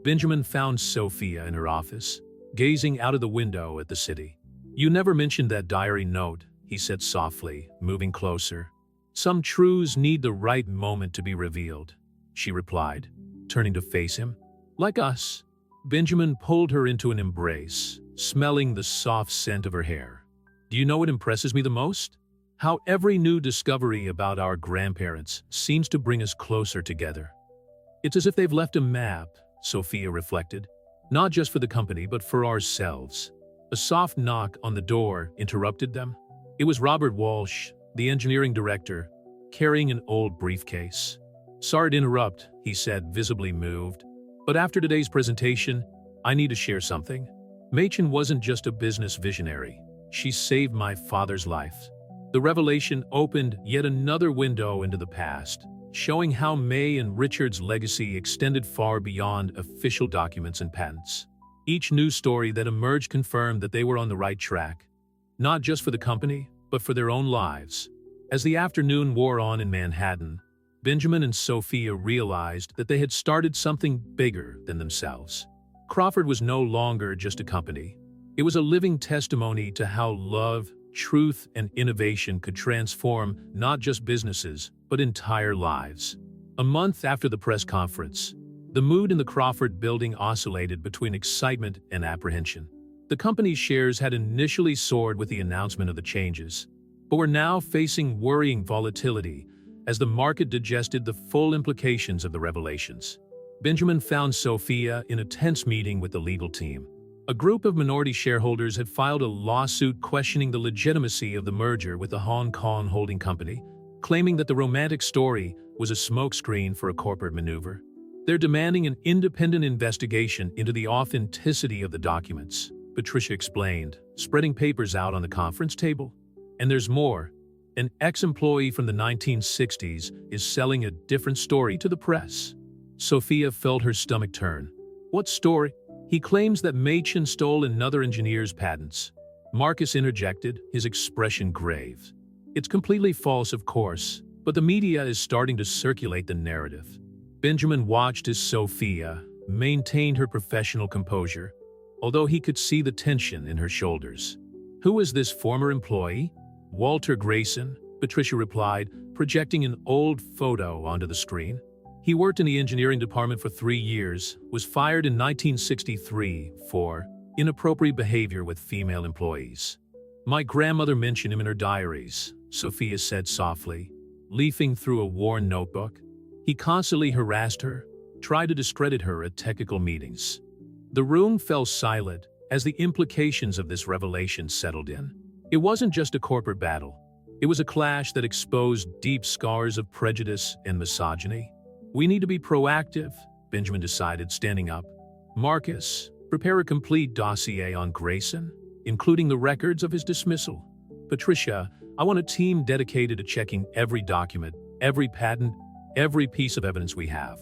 S1: Benjamin found Sophia in her office, gazing out of the window at the city. "You never mentioned that diary note," he said softly, moving closer. "Some truths need the right moment to be revealed," she replied, turning to face him. "Like us." Benjamin pulled her into an embrace, smelling the soft scent of her hair. "Do you know what impresses me the most? How every new discovery about our grandparents seems to bring us closer together. It's as if they've left a map," Sophia reflected, "not just for the company but for ourselves." A soft knock on the door interrupted them. It was Robert Walsh, the engineering director, carrying an old briefcase. "Sorry to interrupt," he said, visibly moved, "but after today's presentation, I need to share something. Mei Chen wasn't just a business visionary. She saved my father's life." The revelation opened yet another window into the past, showing how Mei and Richard's legacy extended far beyond official documents and patents. Each news story that emerged confirmed that they were on the right track, not just for the company, but for their own lives. As the afternoon wore on in Manhattan, Benjamin and Sophia realized that they had started something bigger than themselves. Crawford was no longer just a company. It was a living testimony to how love, truth, and innovation could transform not just businesses, but entire lives. A month after the press conference, the mood in the Crawford building oscillated between excitement and apprehension. The company's shares had initially soared with the announcement of the changes, but were now facing worrying volatility as the market digested the full implications of the revelations. Benjamin found Sophia in a tense meeting with the legal team. A group of minority shareholders had filed a lawsuit questioning the legitimacy of the merger with the Hong Kong holding company, claiming that the romantic story was a smokescreen for a corporate maneuver. They're demanding an independent investigation into the authenticity of the documents, Patricia explained, spreading papers out on the conference table. And there's more. An ex-employee from the 1960s is selling a different story to the press. Sophia felt her stomach turn. "What story?" "He claims that Mei Chen stole another engineer's patents." Marcus interjected, his expression grave. "It's completely false, of course, but the media is starting to circulate the narrative." Benjamin watched as Sophia maintained her professional composure, although he could see the tension in her shoulders. "Who is this former employee?" "Walter Grayson," Patricia replied, projecting an old photo onto the screen. "He worked in the engineering department for 3 years, was fired in 1963 for inappropriate behavior with female employees. My grandmother mentioned him in her diaries," Sophia said softly, leafing through a worn notebook. "He constantly harassed her, tried to discredit her at technical meetings." The room fell silent as the implications of this revelation settled in. It wasn't just a corporate battle. It was a clash that exposed deep scars of prejudice and misogyny. We need to be proactive, Benjamin decided, standing up. Marcus, prepare a complete dossier on Grayson, including the records of his dismissal. Patricia, I want a team dedicated to checking every document, every patent, every piece of evidence we have.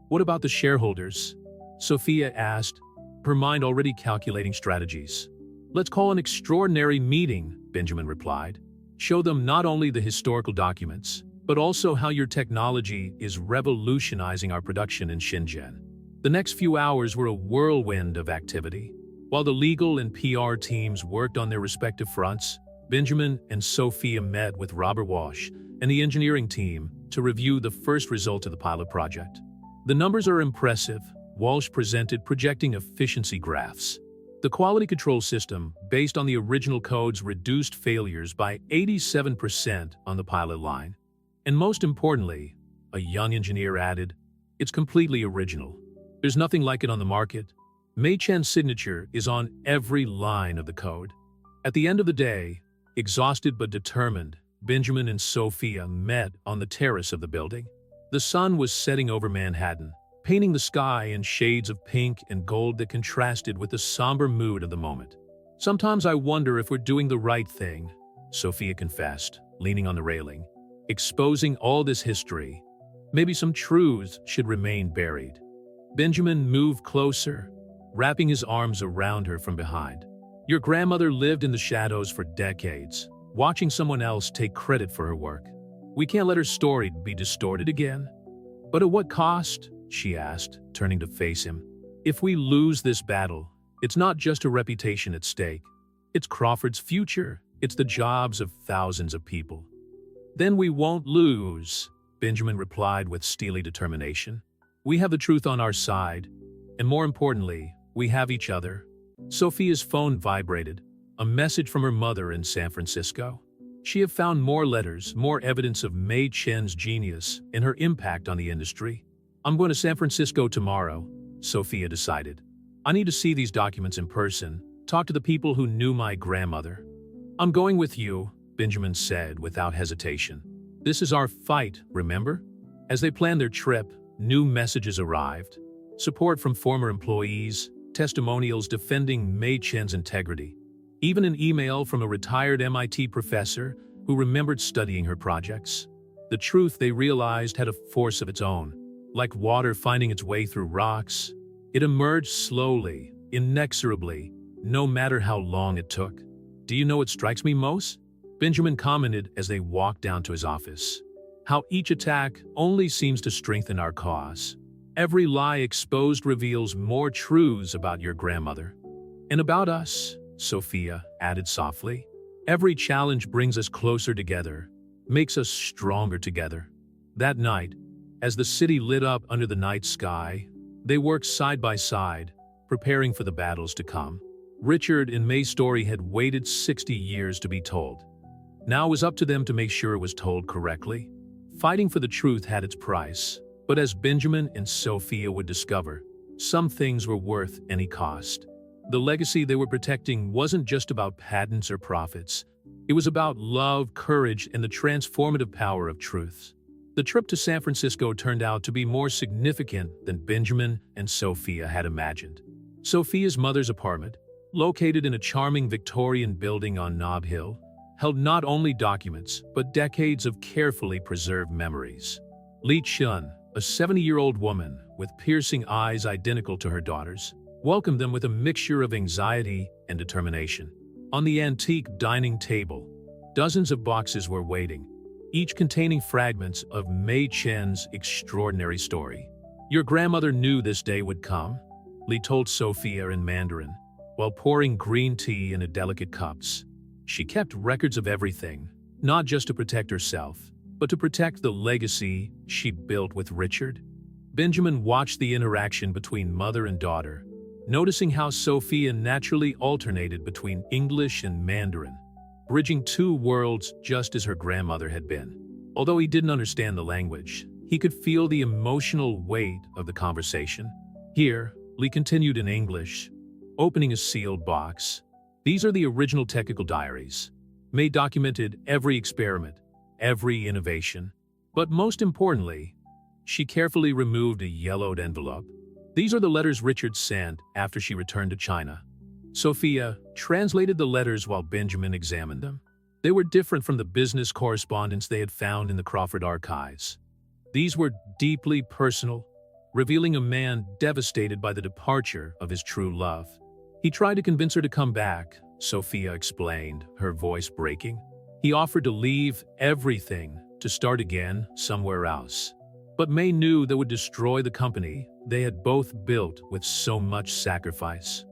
S1: What about the shareholders? Sophia asked, her mind already calculating strategies. Let's call an extraordinary meeting, Benjamin replied. Show them not only the historical documents, but also how your technology is revolutionizing our production in Shenzhen. The next few hours were a whirlwind of activity. While the legal and PR teams worked on their respective fronts, Benjamin and Sophia met with Robert Walsh and the engineering team to review the first result of the pilot project. The numbers are impressive. Walsh presented projecting efficiency graphs. The quality control system, based on the original codes, reduced failures by 87% on the pilot line. And most importantly, a young engineer added, it's completely original. There's nothing like it on the market. Mei Chen's signature is on every line of the code. At the end of the day, exhausted but determined, Benjamin and Sophia met on the terrace of the building. The sun was setting over Manhattan, painting the sky in shades of pink and gold that contrasted with the somber mood of the moment. Sometimes I wonder if we're doing the right thing, Sophia confessed, leaning on the railing. Exposing all this history, maybe some truths should remain buried. Benjamin moved closer, wrapping his arms around her from behind. Your grandmother lived in the shadows for decades, watching someone else take credit for her work. We can't let her story be distorted again. But at what cost? She asked, turning to face him. If we lose this battle, it's not just a reputation at stake. It's Crawford's future. It's the jobs of thousands of people. Then we won't lose, Benjamin replied with steely determination. We have the truth on our side, and more importantly, we have each other. Sophia's phone vibrated, a message from her mother in San Francisco. She had found more letters, more evidence of Mei Chen's genius and her impact on the industry. I'm going to San Francisco tomorrow, Sophia decided. I need to see these documents in person, talk to the people who knew my grandmother. I'm going with you, Benjamin said without hesitation. This is our fight, remember? As they planned their trip, new messages arrived. Support from former employees, testimonials defending Mei Chen's integrity. Even an email from a retired MIT professor who remembered studying her projects. The truth, they realized, had a force of its own. Like water finding its way through rocks, it emerged slowly, inexorably, no matter how long it took. Do you know what strikes me most? Benjamin commented as they walked down to his office. How each attack only seems to strengthen our cause. Every lie exposed reveals more truths about your grandmother. And about us, Sophia added softly. Every challenge brings us closer together, makes us stronger together. That night, as the city lit up under the night sky, they worked side by side, preparing for the battles to come. Richard and May's story had waited 60 years to be told. Now it was up to them to make sure it was told correctly. Fighting for the truth had its price, but as Benjamin and Sophia would discover, some things were worth any cost. The legacy they were protecting wasn't just about patents or profits. It was about love, courage, and the transformative power of truth. The trip to San Francisco turned out to be more significant than Benjamin and Sophia had imagined. Sophia's mother's apartment, located in a charming Victorian building on Nob Hill, held not only documents, but decades of carefully preserved memories. Li Chun, a 70-year-old woman with piercing eyes identical to her daughter's, welcomed them with a mixture of anxiety and determination. On the antique dining table, dozens of boxes were waiting, each containing fragments of Mei Chen's extraordinary story. Your grandmother knew this day would come, Li told Sophia in Mandarin, while pouring green tea into delicate cups. She kept records of everything, not just to protect herself, but to protect the legacy she built with Richard. Benjamin watched the interaction between mother and daughter, noticing how Sophia naturally alternated between English and Mandarin, bridging two worlds just as her grandmother had been. Although he didn't understand the language, he could feel the emotional weight of the conversation. Here, Li continued in English. opening a sealed box. These are the original technical diaries. May documented every experiment, every innovation. But most importantly, she carefully removed a yellowed envelope. These are the letters Richard sent after she returned to China. Sophia translated the letters while Benjamin examined them. They were different from the business correspondence they had found in the Crawford archives. These were deeply personal, revealing a man devastated by the departure of his true love. He tried to convince her to come back, Sophia explained, her voice breaking. He offered to leave everything to start again somewhere else. But May knew that would destroy the company they had both built with so much sacrifice.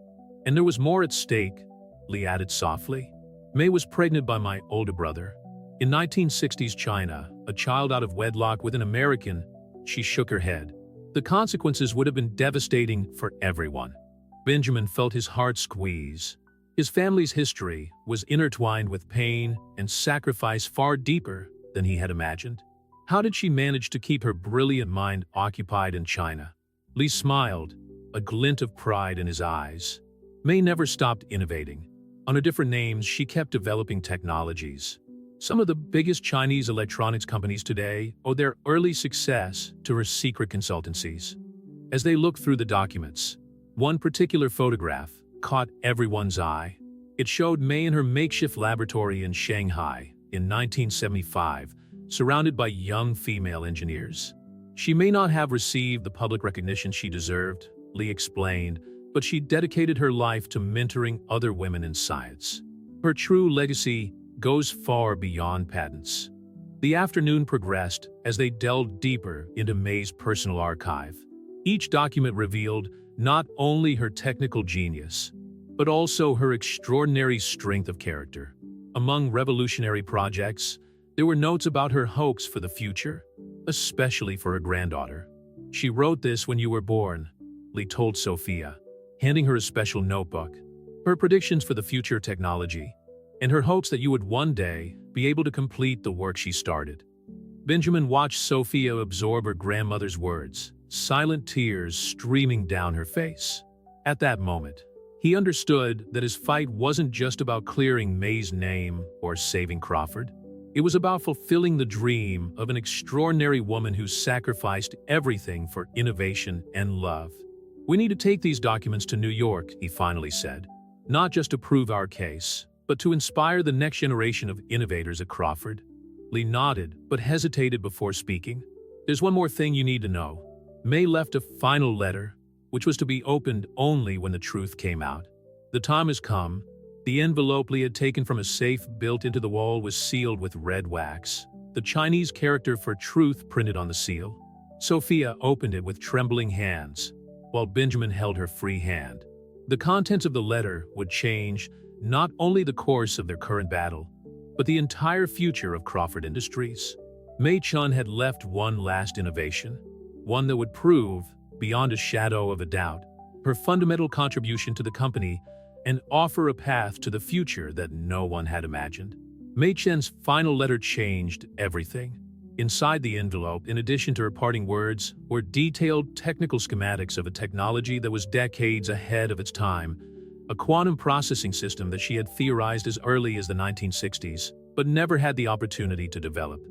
S1: And there was more at stake, Lee added softly. May was pregnant by my older brother. In 1960s China, a child out of wedlock with an American, she shook her head. The consequences would have been devastating for everyone. Benjamin felt his heart squeeze. His family's history was intertwined with pain and sacrifice far deeper than he had imagined. How did she manage to keep her brilliant mind occupied in China? Lee smiled, a glint of pride in his eyes. May never stopped innovating. Under different names, she kept developing technologies. Some of the biggest Chinese electronics companies today owe their early success to her secret consultancies. As they looked through the documents, one particular photograph caught everyone's eye. It showed May in her makeshift laboratory in Shanghai in 1975, surrounded by young female engineers. She may not have received the public recognition she deserved, Lee explained, but she dedicated her life to mentoring other women in science. Her true legacy goes far beyond patents. The afternoon progressed as they delved deeper into May's personal archive. Each document revealed not only her technical genius, but also her extraordinary strength of character. Among revolutionary projects, there were notes about her hopes for the future, especially for her granddaughter. She wrote this when you were born, Lee told Sophia, handing her a special notebook. Her predictions for the future technology, and her hopes that you would one day be able to complete the work she started. Benjamin watched Sophia absorb her grandmother's words, silent tears streaming down her face. At that moment, he understood that his fight wasn't just about clearing May's name or saving Crawford. It was about fulfilling the dream of an extraordinary woman who sacrificed everything for innovation and love. We need to take these documents to New York, he finally said, not just to prove our case, but to inspire the next generation of innovators at Crawford. Lee nodded, but hesitated before speaking. There's one more thing you need to know. May left a final letter, which was to be opened only when the truth came out. The time has come. The envelope Lee had taken from a safe built into the wall was sealed with red wax, the Chinese character for truth printed on the seal. Sophia opened it with trembling hands, while Benjamin held her free hand. The contents of the letter would change not only the course of their current battle, but the entire future of Crawford Industries. May Chun had left one last innovation, one that would prove, beyond a shadow of a doubt, her fundamental contribution to the company and offer a path to the future that no one had imagined. May Chen's final letter changed everything. Inside the envelope, in addition to her parting words, were detailed technical schematics of a technology that was decades ahead of its time, a quantum processing system that she had theorized as early as the 1960s, but never had the opportunity to develop.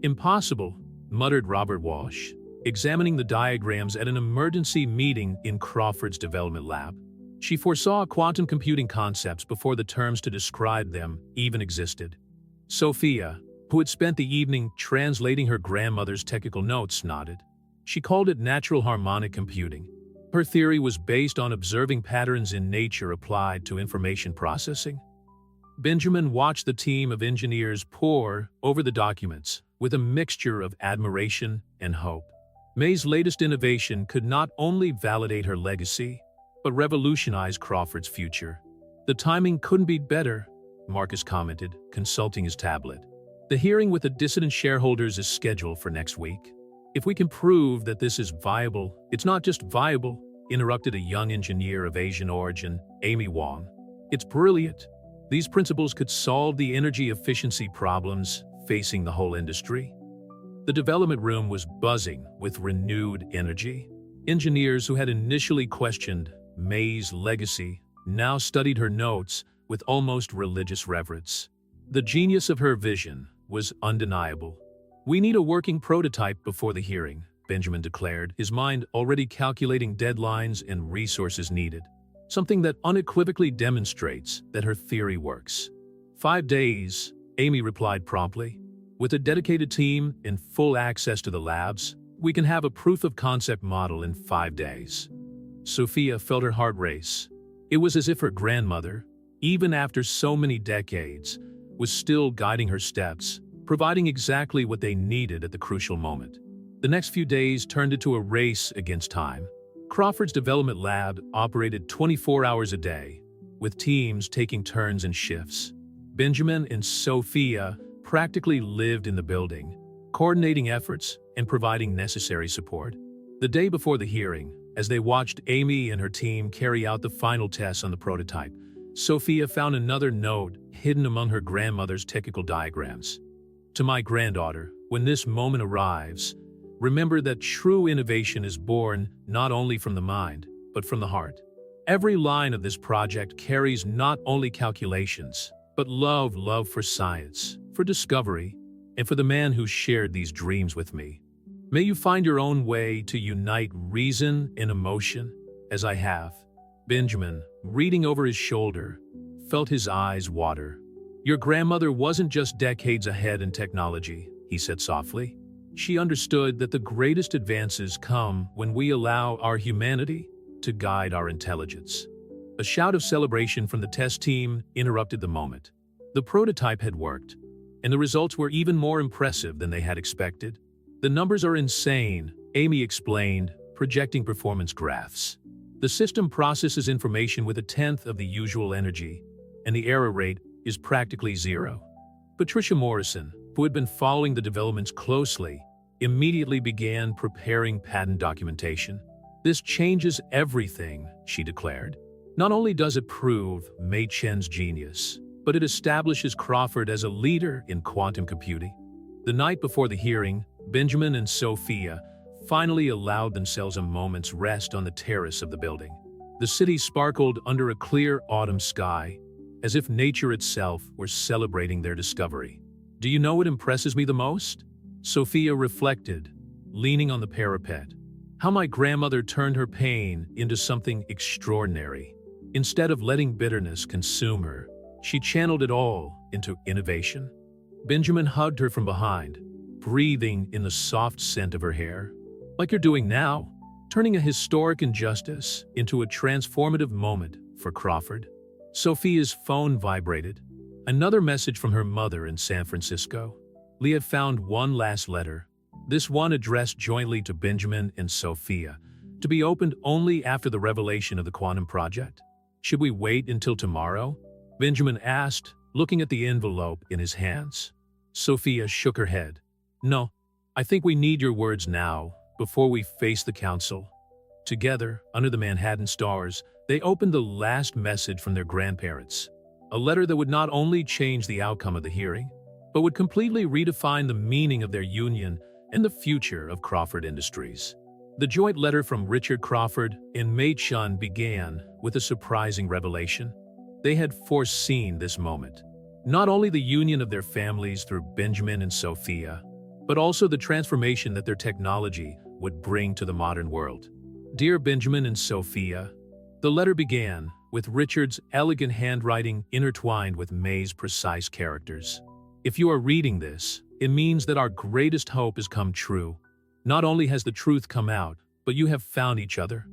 S1: Impossible, muttered Robert Walsh, examining the diagrams at an emergency meeting in Crawford's development lab. She foresaw quantum computing concepts before the terms to describe them even existed. Sophia, who had spent the evening translating her grandmother's technical notes, nodded. She called it natural harmonic computing. Her theory was based on observing patterns in nature applied to information processing. Benjamin watched the team of engineers pore over the documents with a mixture of admiration and hope. May's latest innovation could not only validate her legacy, but revolutionize Crawford's future. The timing couldn't be better, Marcus commented, consulting his tablet. The hearing with the dissident shareholders is scheduled for next week. If we can prove that this is viable, it's not just viable, interrupted a young engineer of Asian origin, Amy Wong. It's brilliant. These principles could solve the energy efficiency problems facing the whole industry. The development room was buzzing with renewed energy. Engineers who had initially questioned May's legacy now studied her notes with almost religious reverence. The genius of her vision was undeniable. "We need a working prototype before the hearing," Benjamin declared, his mind already calculating deadlines and resources needed. Something that unequivocally demonstrates that her theory works. 5 days, Amy replied promptly. "With a dedicated team and full access to the labs, we can have a proof-of-concept model in 5 days." Sophia felt her heart race. It was as if her grandmother, even after so many decades, was still guiding her steps, providing exactly what they needed at the crucial moment. The next few days turned into a race against time. Crawford's development lab operated 24 hours a day, with teams taking turns and shifts. Benjamin and Sophia practically lived in the building, coordinating efforts and providing necessary support. The day before the hearing, as they watched Amy and her team carry out the final tests on the prototype, Sophia found another note hidden among her grandmother's technical diagrams. "To my granddaughter, when this moment arrives, remember that true innovation is born not only from the mind, but from the heart." Every line of this project carries not only calculations, but love for science, for discovery, and for the man who shared these dreams with me. May you find your own way to unite reason and emotion, as I have. Benjamin, reading over his shoulder, felt his eyes water. "Your grandmother wasn't just decades ahead in technology," he said softly. "She understood that the greatest advances come when we allow our humanity to guide our intelligence." A shout of celebration from the test team interrupted the moment. The prototype had worked, and the results were even more impressive than they had expected. "The numbers are insane," Amy explained, projecting performance graphs. "The system processes information with 1/10 of the usual energy, and the error rate is practically zero." Patricia Morrison, who had been following the developments closely, immediately began preparing patent documentation. "This changes everything," she declared. "Not only does it prove Mei Chen's genius, but it establishes Crawford as a leader in quantum computing." The night before the hearing, Benjamin and Sophia finally allowed themselves a moment's rest on the terrace of the building. The city sparkled under a clear autumn sky, as if nature itself were celebrating their discovery. "Do you know what impresses me the most?" Sophia reflected, leaning on the parapet. "How my grandmother turned her pain into something extraordinary. Instead of letting bitterness consume her, she channeled it all into innovation." Benjamin hugged her from behind, breathing in the soft scent of her hair. "Like you're doing now, turning a historic injustice into a transformative moment for Crawford." Sophia's phone vibrated. Another message from her mother in San Francisco. Leah found one last letter, this one addressed jointly to Benjamin and Sophia, to be opened only after the revelation of the quantum project. "Should we wait until tomorrow?" Benjamin asked, looking at the envelope in his hands. Sophia shook her head. "No, I think we need your words now, before we face the council." Together, under the Manhattan stars, they opened the last message from their grandparents. A letter that would not only change the outcome of the hearing, but would completely redefine the meaning of their union and the future of Crawford Industries. The joint letter from Richard Crawford and Mei Chen began with a surprising revelation. They had foreseen this moment. Not only the union of their families through Benjamin and Sophia, but also the transformation that their technology would bring to the modern world. "Dear Benjamin and Sophia," the letter began, with Richard's elegant handwriting intertwined with May's precise characters. "If you are reading this, it means that our greatest hope has come true. Not only has the truth come out, but you have found each other."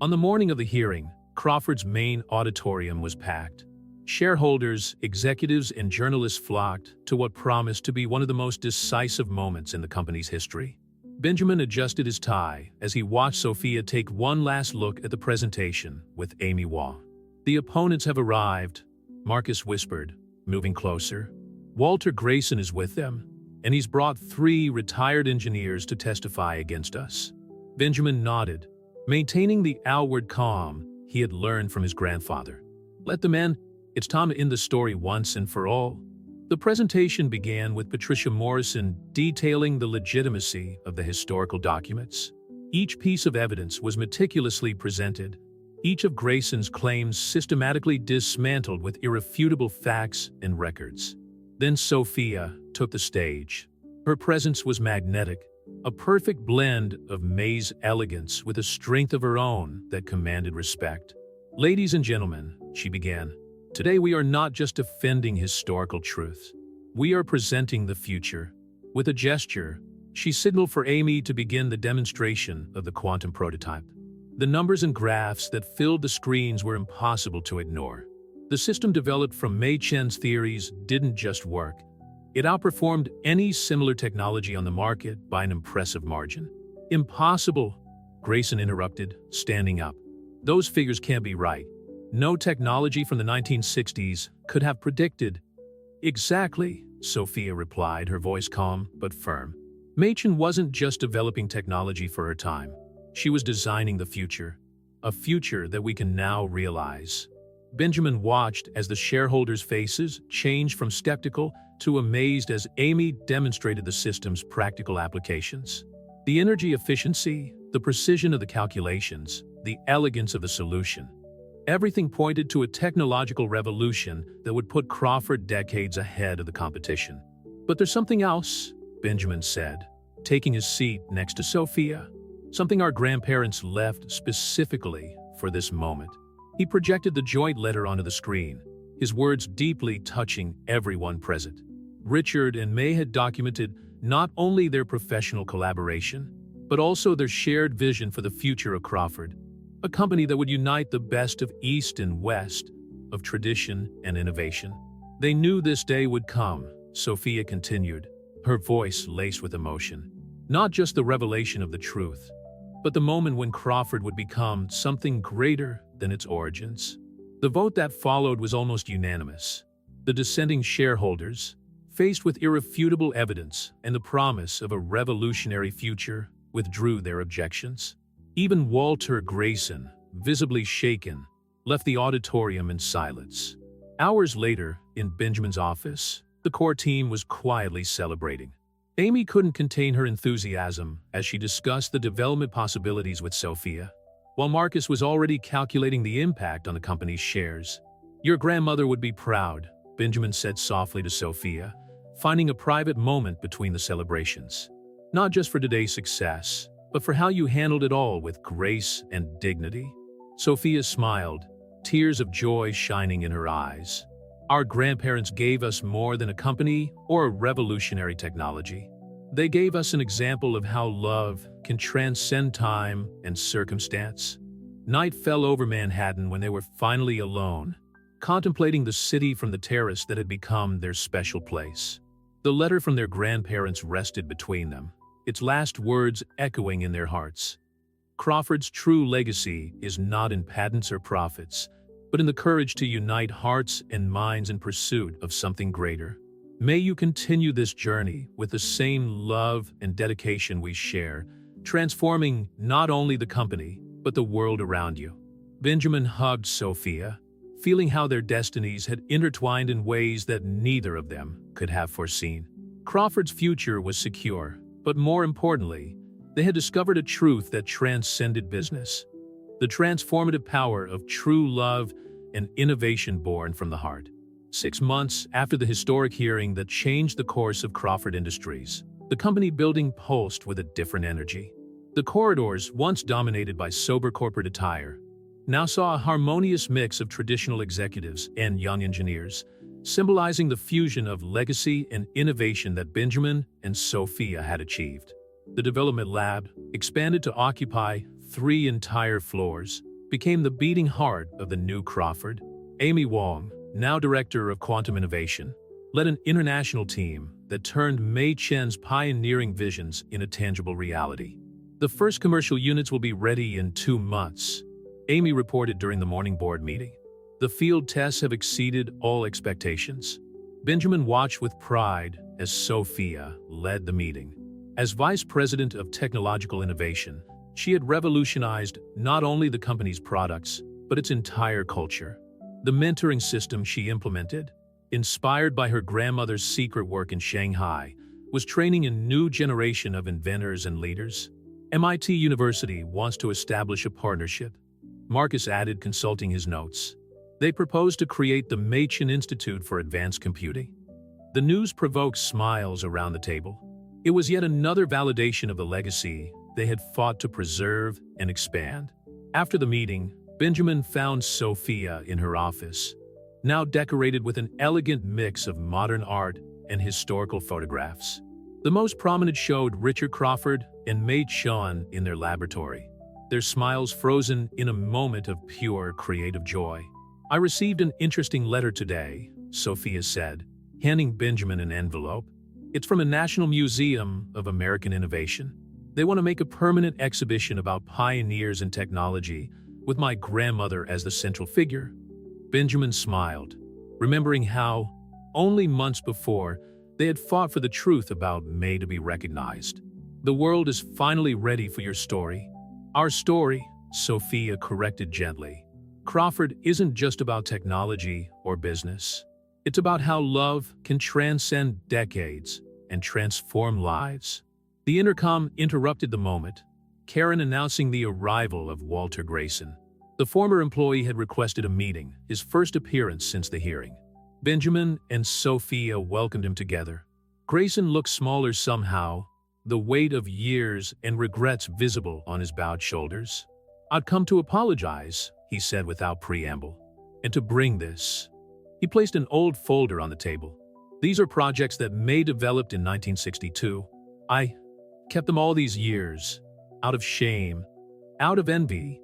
S1: On the morning of the hearing, Crawford's main auditorium was packed. Shareholders, executives, and journalists flocked to what promised to be one of the most decisive moments in the company's history. Benjamin adjusted his tie as he watched Sophia take one last look at the presentation with Amy Waugh. "The opponents have arrived," Marcus whispered, moving closer. "Walter Grayson is with them, and he's brought 3 retired engineers to testify against us." Benjamin nodded, maintaining the outward calm he had learned from his grandfather. "Let them in. It's time to end the story once and for all." The presentation began with Patricia Morrison detailing the legitimacy of the historical documents. Each piece of evidence was meticulously presented, each of Grayson's claims systematically dismantled with irrefutable facts and records. Then Sophia took the stage. Her presence was magnetic, a perfect blend of May's elegance with a strength of her own that commanded respect. "Ladies and gentlemen," she began, "today we are not just defending historical truths. We are presenting the future." With a gesture, she signaled for Amy to begin the demonstration of the quantum prototype. The numbers and graphs that filled the screens were impossible to ignore. The system developed from Mei Chen's theories didn't just work. It outperformed any similar technology on the market by an impressive margin. "Impossible," Grayson interrupted, standing up. "Those figures can't be right. No technology from the 1960s could have predicted." "Exactly," Sophia replied, her voice calm but firm. Mei Chen wasn't just developing technology for her time. She was designing the future, a future that we can now realize. Benjamin watched as the shareholders' faces changed from skeptical to amazed as Amy demonstrated the system's practical applications. The energy efficiency, the precision of the calculations, the elegance of the solution. Everything pointed to a technological revolution that would put Crawford decades ahead of the competition. "But there's something else," Benjamin said, taking his seat next to Sophia. "Something our grandparents left specifically for this moment." He projected the joint letter onto the screen, his words deeply touching everyone present. Richard and May had documented not only their professional collaboration, but also their shared vision for the future of Crawford, a company that would unite the best of East and West, of tradition and innovation. They knew this day would come, Sophia continued, her voice laced with emotion. Not just the revelation of the truth, but the moment when Crawford would become something greater than its origins. The vote that followed was almost unanimous. The dissenting shareholders, faced with irrefutable evidence and the promise of a revolutionary future, withdrew their objections. Even Walter Grayson, visibly shaken, left the auditorium in silence. Hours later, in Benjamin's office, the core team was quietly celebrating. Amy couldn't contain her enthusiasm as she discussed the development possibilities with Sophia, while Marcus was already calculating the impact on the company's shares. "Your grandmother would be proud," Benjamin said softly to Sophia, finding a private moment between the celebrations. "Not just for today's success, but for how you handled it all with grace and dignity." Sophia smiled, tears of joy shining in her eyes. "Our grandparents gave us more than a company or a revolutionary technology. They gave us an example of how love can transcend time and circumstance." Night fell over Manhattan when they were finally alone, contemplating the city from the terrace that had become their special place. The letter from their grandparents rested between them, its last words echoing in their hearts. Crawford's true legacy is not in patents or profits, but in the courage to unite hearts and minds in pursuit of something greater. May you continue this journey with the same love and dedication we share, transforming not only the company, but the world around you. Benjamin hugged Sophia, feeling how their destinies had intertwined in ways that neither of them could have foreseen. Crawford's future was secure, but more importantly, they had discovered a truth that transcended business: the transformative power of true love and innovation born from the heart. 6 months after the historic hearing that changed the course of Crawford Industries, the company building pulsed with a different energy. The corridors, once dominated by sober corporate attire, now saw a harmonious mix of traditional executives and young engineers, symbolizing the fusion of legacy and innovation that Benjamin and Sophia had achieved. The development lab, expanded to occupy 3 entire floors, became the beating heart of the new Crawford. Amy Wong, now director of quantum innovation, led an international team that turned Mei Chen's pioneering visions into tangible reality. "The first commercial units will be ready in 2 months," Amy reported during the morning board meeting. "The field tests have exceeded all expectations." Benjamin watched with pride as Sophia led the meeting. As Vice President of Technological Innovation, she had revolutionized not only the company's products, but its entire culture. The mentoring system she implemented, inspired by her grandmother's secret work in Shanghai, was training a new generation of inventors and leaders. MIT University wants to establish a partnership. Marcus added, consulting his notes. They proposed to create the Machen Institute for Advanced Computing. The news provoked smiles around the table. It was yet another validation of the legacy they had fought to preserve and expand. After the meeting, Benjamin found Sophia in her office, now decorated with an elegant mix of modern art and historical photographs. The most prominent showed Richard Crawford and Maid Sean in their laboratory, their smiles frozen in a moment of pure creative joy. "I received an interesting letter today," Sophia said, handing Benjamin an envelope. "It's from a National Museum of American Innovation. They want to make a permanent exhibition about pioneers in technology, with my grandmother as the central figure." Benjamin smiled, remembering how, only months before, they had fought for the truth about May to be recognized. "The world is finally ready for your story." "Our story," Sophia corrected gently. "Crawford isn't just about technology or business. It's about how love can transcend decades and transform lives." The intercom interrupted the moment, Karen announcing the arrival of Walter Grayson. The former employee had requested a meeting, his first appearance since the hearing. Benjamin and Sophia welcomed him together. Grayson looked smaller somehow, the weight of years and regrets visible on his bowed shoulders. "I'd come to apologize," he said without preamble, "and to bring this." He placed an old folder on the table. "These are projects that May developed in 1962. I kept them all these years, out of shame, out of envy.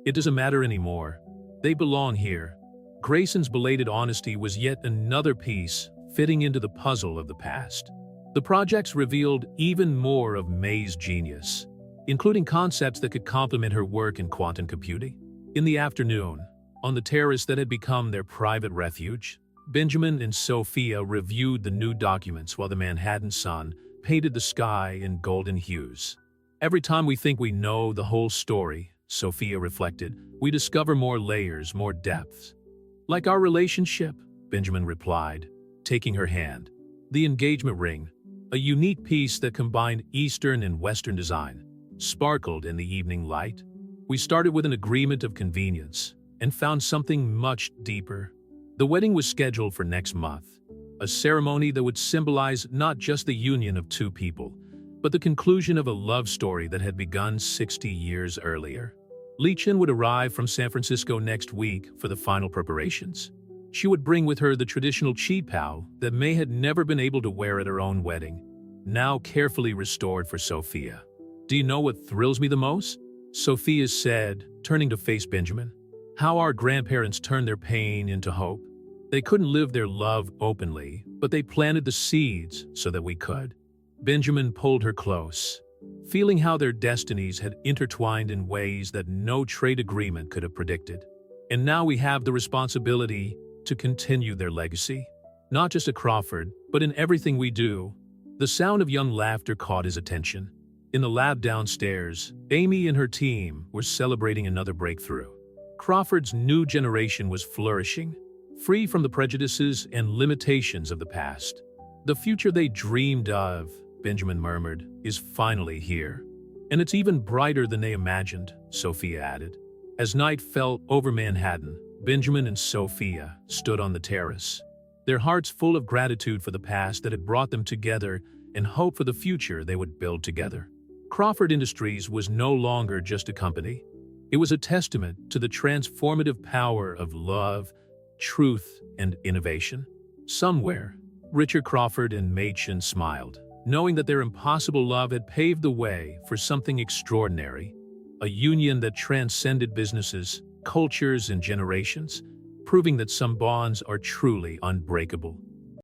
S1: It doesn't matter anymore. They belong here." Grayson's belated honesty was yet another piece fitting into the puzzle of the past. The projects revealed even more of May's genius, including concepts that could complement her work in quantum computing. In the afternoon, on the terrace that had become their private refuge, Benjamin and Sophia reviewed the new documents while the Manhattan sun painted the sky in golden hues. "Every time we think we know the whole story," Sophia reflected, "we discover more layers, more depths." "Like our relationship," Benjamin replied, taking her hand. The engagement ring, a unique piece that combined Eastern and Western design, sparkled in the evening light. "We started with an agreement of convenience and found something much deeper." The wedding was scheduled for next month, a ceremony that would symbolize not just the union of two people, but the conclusion of a love story that had begun 60 years earlier. Chen would arrive from San Francisco next week for the final preparations. She would bring with her the traditional qipao that May had never been able to wear at her own wedding, now carefully restored for Sophia. "Do you know what thrills me the most?" Sophia said, turning to face Benjamin. "How our grandparents turned their pain into hope. They couldn't live their love openly, but they planted the seeds so that we could." Benjamin pulled her close, feeling how their destinies had intertwined in ways that no trade agreement could have predicted. "And now we have the responsibility to continue their legacy, not just at Crawford, but in everything we do." The sound of young laughter caught his attention. In the lab downstairs, Amy and her team were celebrating another breakthrough. Crawford's new generation was flourishing, free from the prejudices and limitations of the past. "The future they dreamed of," Benjamin murmured, "is finally here. And it's even brighter than they imagined," Sophia added. As night fell over Manhattan, Benjamin and Sophia stood on the terrace, their hearts full of gratitude for the past that had brought them together and hope for the future they would build together. Crawford Industries was no longer just a company. It was a testament to the transformative power of love, truth, and innovation. Somewhere, Richard Crawford and Machen smiled, knowing that their impossible love had paved the way for something extraordinary, a union that transcended businesses, cultures, and generations, proving that some bonds are truly unbreakable.